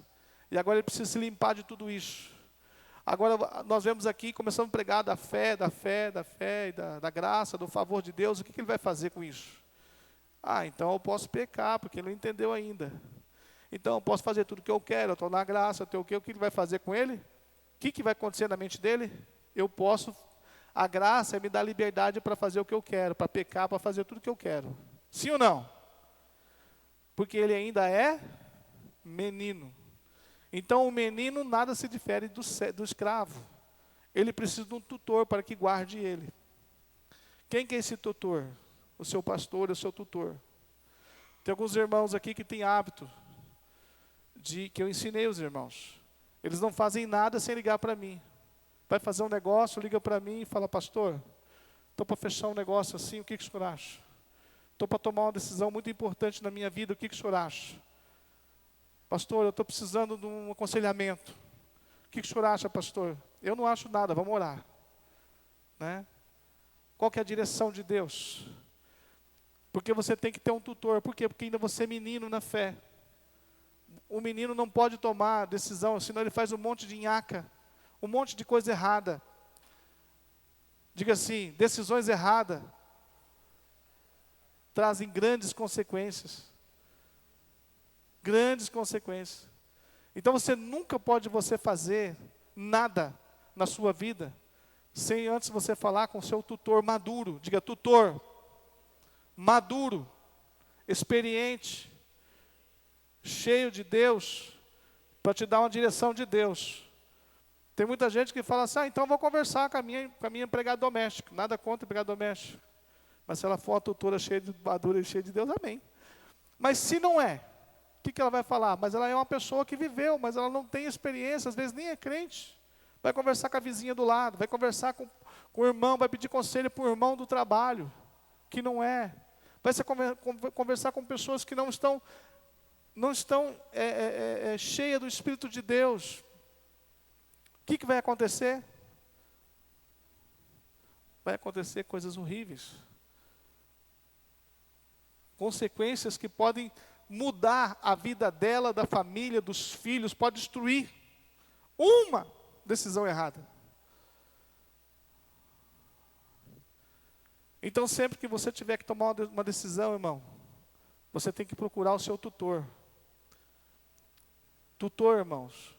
E agora ele precisa se limpar de tudo isso. Agora nós vemos aqui, começamos a pregar da fé, e da graça, do favor de Deus. O que ele vai fazer com isso? Então eu posso pecar, porque ele não entendeu ainda. Então eu posso fazer tudo o que eu quero, eu estou na graça, eu tenho o quê? O que ele vai fazer com ele? O que vai acontecer na mente dele? A graça me dá liberdade para fazer o que eu quero, para pecar, para fazer tudo o que eu quero. Sim ou não? Porque ele ainda é menino. Então o menino nada se difere do escravo. Ele precisa de um tutor para que guarde ele. Quem que é esse tutor? O seu pastor, o seu tutor. Tem alguns irmãos aqui que têm hábito que eu ensinei os irmãos. Eles não fazem nada sem ligar para mim. Vai fazer um negócio, liga para mim e fala: pastor, estou para fechar um negócio assim, o que o senhor acha? Estou para tomar uma decisão muito importante na minha vida, o que o senhor acha? Pastor, eu estou precisando de um aconselhamento. O que o senhor acha, pastor? Eu não acho nada, vamos orar. Né? Qual que é a direção de Deus? Porque você tem que ter um tutor. Por quê? Porque ainda você é menino na fé. O menino não pode tomar decisão, senão ele faz um monte de nhaca, um monte de coisa errada. Diga assim, decisões erradas trazem grandes consequências. Grandes consequências. Então você nunca pode fazer nada na sua vida sem antes você falar com o seu tutor maduro. Diga, tutor maduro, experiente, cheio de Deus, para te dar uma direção de Deus. Tem muita gente que fala assim: então eu vou conversar com a minha empregada doméstica. Nada contra empregada doméstica. Mas se ela for uma tutora cheia de madura e cheia de Deus, amém. Mas se não é, o que ela vai falar? Mas ela é uma pessoa que viveu, mas ela não tem experiência, às vezes nem é crente. Vai conversar com a vizinha do lado, vai conversar com o irmão, vai pedir conselho para o irmão do trabalho, que não é. Vai conversar com pessoas que não estão cheias do Espírito de Deus. O que vai acontecer? Vai acontecer coisas horríveis. Consequências que podem mudar a vida dela, da família, dos filhos, pode destruir uma decisão errada. Então, sempre que você tiver que tomar uma decisão, irmão, você tem que procurar o seu tutor. Tutor, irmãos,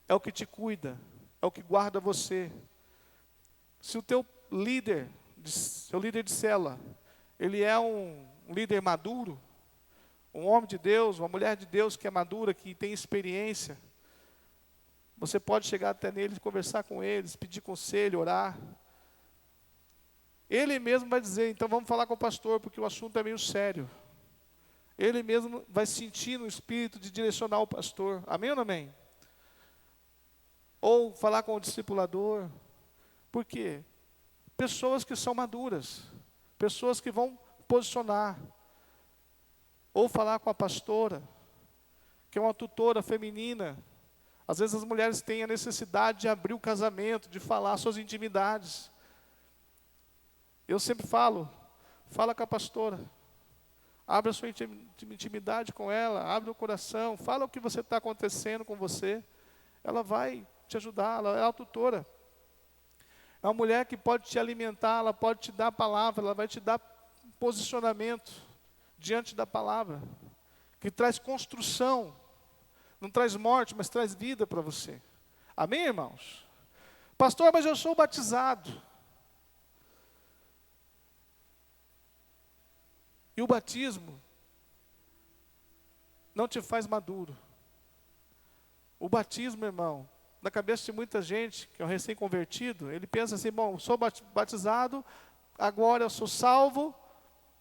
é o que te cuida, é o que guarda você. Se o teu seu líder de célula, ele é um líder maduro, um homem de Deus, uma mulher de Deus que é madura, que tem experiência, você pode chegar até neles, conversar com eles, pedir conselho, orar. Ele mesmo vai dizer: então vamos falar com o pastor, porque o assunto é meio sério. Ele mesmo vai sentir no espírito de direcionar o pastor. Amém ou não amém? Ou falar com o discipulador. Por quê? Pessoas que são maduras, pessoas que vão posicionar. Ou falar com a pastora, que é uma tutora feminina. Às vezes as mulheres têm a necessidade de abrir o casamento, de falar suas intimidades. Eu sempre fala com a pastora. Abre a sua intimidade com ela, abre o coração, fala o que está acontecendo com você. Ela vai te ajudar, ela é a tutora. É uma mulher que pode te alimentar, ela pode te dar a palavra, ela vai te dar posicionamento diante da palavra, que traz construção, não traz morte, mas traz vida para você. Amém, irmãos? Pastor, mas eu sou batizado. E o batismo não te faz maduro. O batismo, irmão, na cabeça de muita gente, que é um recém-convertido, ele pensa assim: bom, eu sou batizado, agora eu sou salvo,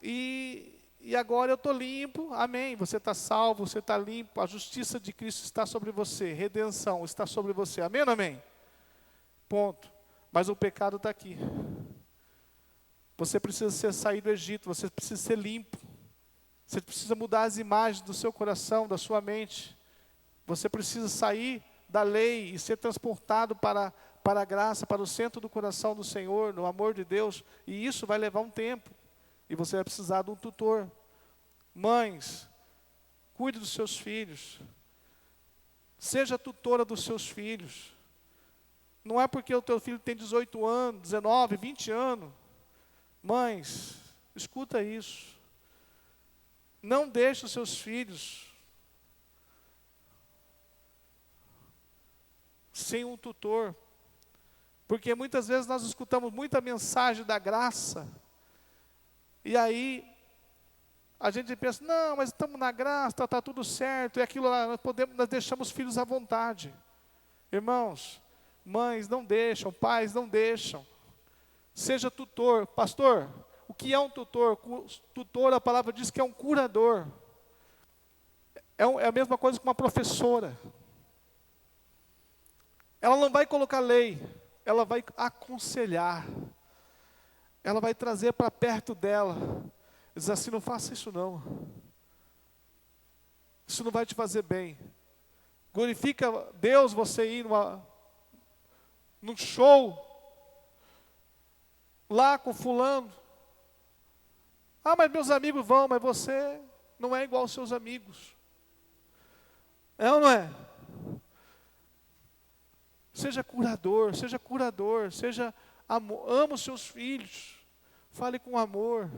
e agora eu estou limpo. Amém, você está salvo, você está limpo, a justiça de Cristo está sobre você, redenção está sobre você. Amém ou não amém? Ponto. Mas o pecado está aqui. Você precisa sair do Egito, você precisa ser limpo. Você precisa mudar as imagens do seu coração, da sua mente. Você precisa sair da lei e ser transportado para a graça, para o centro do coração do Senhor, no amor de Deus. E isso vai levar um tempo. E você vai precisar de um tutor. Mães, cuide dos seus filhos. Seja tutora dos seus filhos. Não é porque o teu filho tem 18 anos, 19, 20 anos. Mães, escuta isso. Não deixe os seus filhos sem um tutor. Porque muitas vezes nós escutamos muita mensagem da graça. E aí a gente pensa, não, mas estamos na graça, está tudo certo. E aquilo lá, nós deixamos os filhos à vontade. Irmãos, mães não deixam, pais não deixam. Seja tutor. Pastor, o que é um tutor? Tutor, a palavra diz que é um curador. É a mesma coisa que uma professora. Ela não vai colocar lei, ela vai aconselhar. Ela vai trazer para perto dela. Diz assim, não faça isso não. Isso não vai te fazer bem. Glorifica Deus você ir num show, lá com fulano. Ah, mas meus amigos vão, mas você não é igual aos seus amigos. É ou não é? Seja curador, seja amor, ama os seus filhos, fale com amor.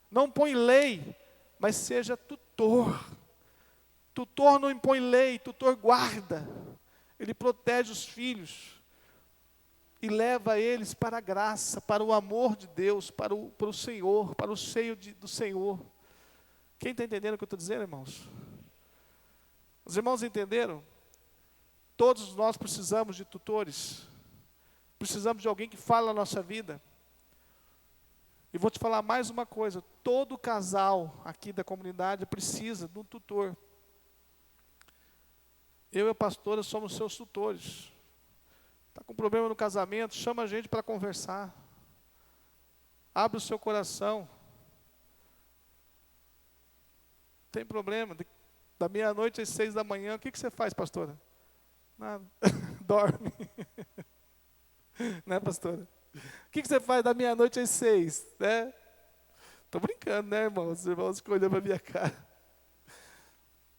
Não põe lei, mas seja tutor. Tutor não impõe lei, tutor guarda. Ele protege os filhos e leva eles para a graça, para o amor de Deus, para o Senhor, para o seio do Senhor. Quem está entendendo o que eu estou dizendo, irmãos? Os irmãos entenderam? Todos nós precisamos de tutores. Precisamos de alguém que fale na nossa vida. E vou te falar mais uma coisa. Todo casal aqui da comunidade precisa de um tutor. Eu e a pastora somos seus tutores. Está com problema no casamento, chama a gente para conversar. Abre o seu coração. Tem problema. Da meia-noite às 6 da manhã, o que você faz, pastora? Nada. Dorme. Né, pastora? O que você faz da meia-noite às 6? Né? Estou brincando, né, irmãos? Os irmãos ficam olhando para a minha cara.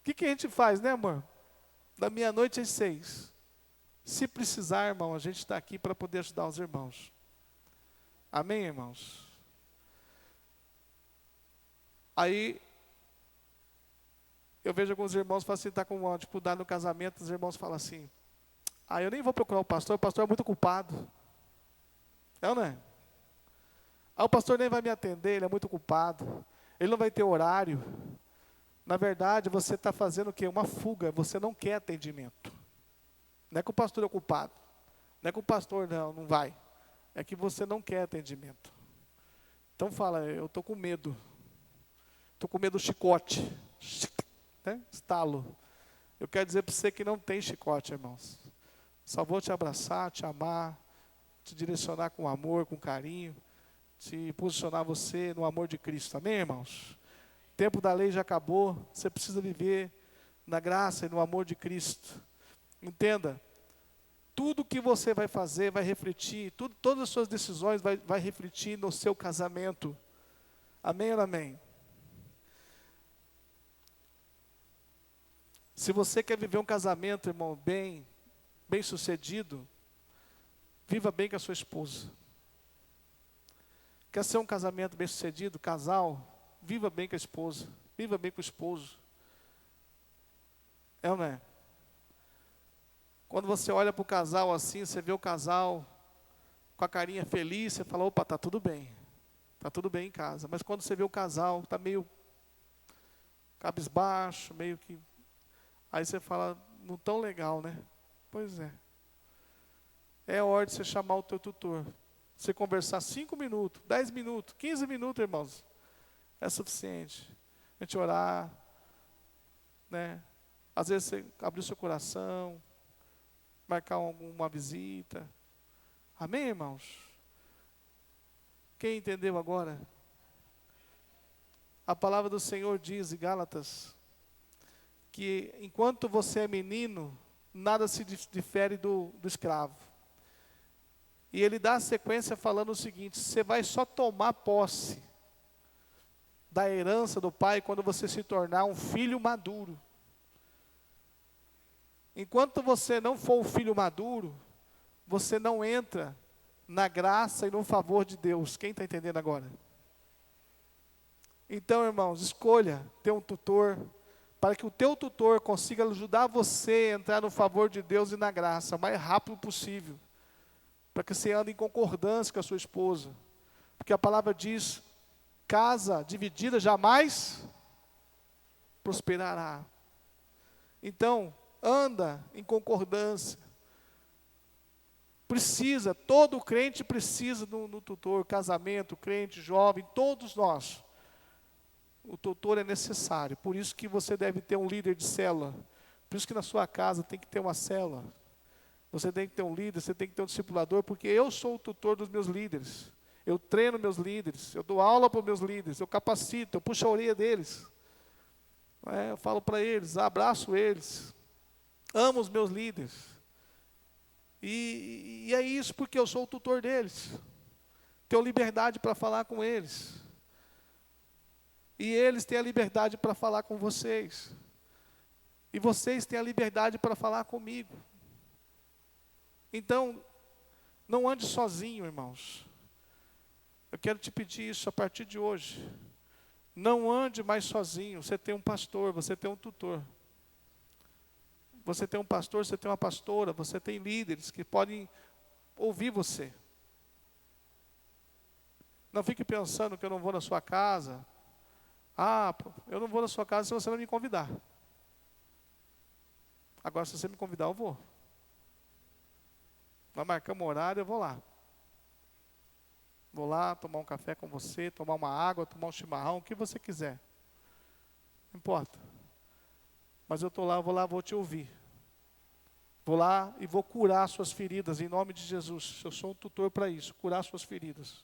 O que a gente faz, né, amor? Da meia-noite às 6. Se precisar, irmão, a gente está aqui para poder ajudar os irmãos. Amém, irmãos? Aí, eu vejo alguns irmãos falam assim, está com uma dificuldade no casamento, os irmãos falam assim, eu nem vou procurar o pastor é muito ocupado. É ou não é? O pastor nem vai me atender, ele é muito ocupado. Ele não vai ter horário. Na verdade, você está fazendo o quê? Uma fuga, você não quer atendimento. Não é que o pastor é ocupado. Não é que o pastor não vai. É que você não quer atendimento. Então fala, eu estou com medo. Estou com medo do chicote. Né? Estalo. Eu quero dizer para você que não tem chicote, irmãos. Só vou te abraçar, te amar, te direcionar com amor, com carinho, te posicionar você no amor de Cristo. Amém, irmãos? O tempo da lei já acabou. Você precisa viver na graça e no amor de Cristo. Entenda, tudo que você vai fazer vai refletir, todas as suas decisões vai refletir no seu casamento. Amém ou não amém? Se você quer viver um casamento, irmão, bem sucedido, viva bem com a sua esposa. Quer ser um casamento bem sucedido, casal, viva bem com a esposa, viva bem com o esposo. É ou não é? Quando você olha para o casal assim, você vê o casal com a carinha feliz, você fala, opa, está tudo bem em casa. Mas quando você vê o casal, está meio cabisbaixo, meio que... Aí você fala, não tão legal, né? Pois é. É hora de você chamar o teu tutor. Você conversar 5 minutos, 10 minutos, 15 minutos, irmãos. É suficiente. A gente orar, né? Às vezes você abrir o seu coração, marcar uma visita. Amém, irmãos? Quem entendeu agora? A palavra do Senhor diz em Gálatas que enquanto você é menino, nada se difere do escravo. E ele dá a sequência falando o seguinte, você vai só tomar posse da herança do pai quando você se tornar um filho maduro. Enquanto você não for um filho maduro, você não entra na graça e no favor de Deus. Quem está entendendo agora? Então, irmãos, escolha ter um tutor, para que o teu tutor consiga ajudar você a entrar no favor de Deus e na graça, o mais rápido possível, para que você ande em concordância com a sua esposa. Porque a palavra diz, casa dividida jamais prosperará. Então, anda em concordância. Precisa, todo crente precisa no tutor, casamento, crente, jovem, todos nós. O tutor é necessário, por isso que você deve ter um líder de célula. Por isso que na sua casa tem que ter uma célula. Você tem que ter um líder, você tem que ter um discipulador, porque eu sou o tutor dos meus líderes. Eu treino meus líderes, eu dou aula para os meus líderes, eu capacito, eu puxo a orelha deles. Eu falo para eles, abraço eles, amo os meus líderes. E é isso porque eu sou o tutor deles. Tenho liberdade para falar com eles. E eles têm a liberdade para falar com vocês. E vocês têm a liberdade para falar comigo. Então, não ande sozinho, irmãos. Eu quero te pedir isso a partir de hoje. Não ande mais sozinho. Você tem um pastor, você tem um tutor. Você tem um pastor, você tem uma pastora, você tem líderes que podem ouvir você. Não fique pensando que eu não vou na sua casa. Eu não vou na sua casa se você não me convidar. Agora, se você me convidar, eu vou. Nós marcamos um horário, eu vou lá. Vou lá tomar um café com você, tomar uma água, tomar um chimarrão, o que você quiser. Não importa. Mas eu estou lá, vou te ouvir. Vou lá e vou curar suas feridas, em nome de Jesus. Eu sou um tutor para isso, curar suas feridas.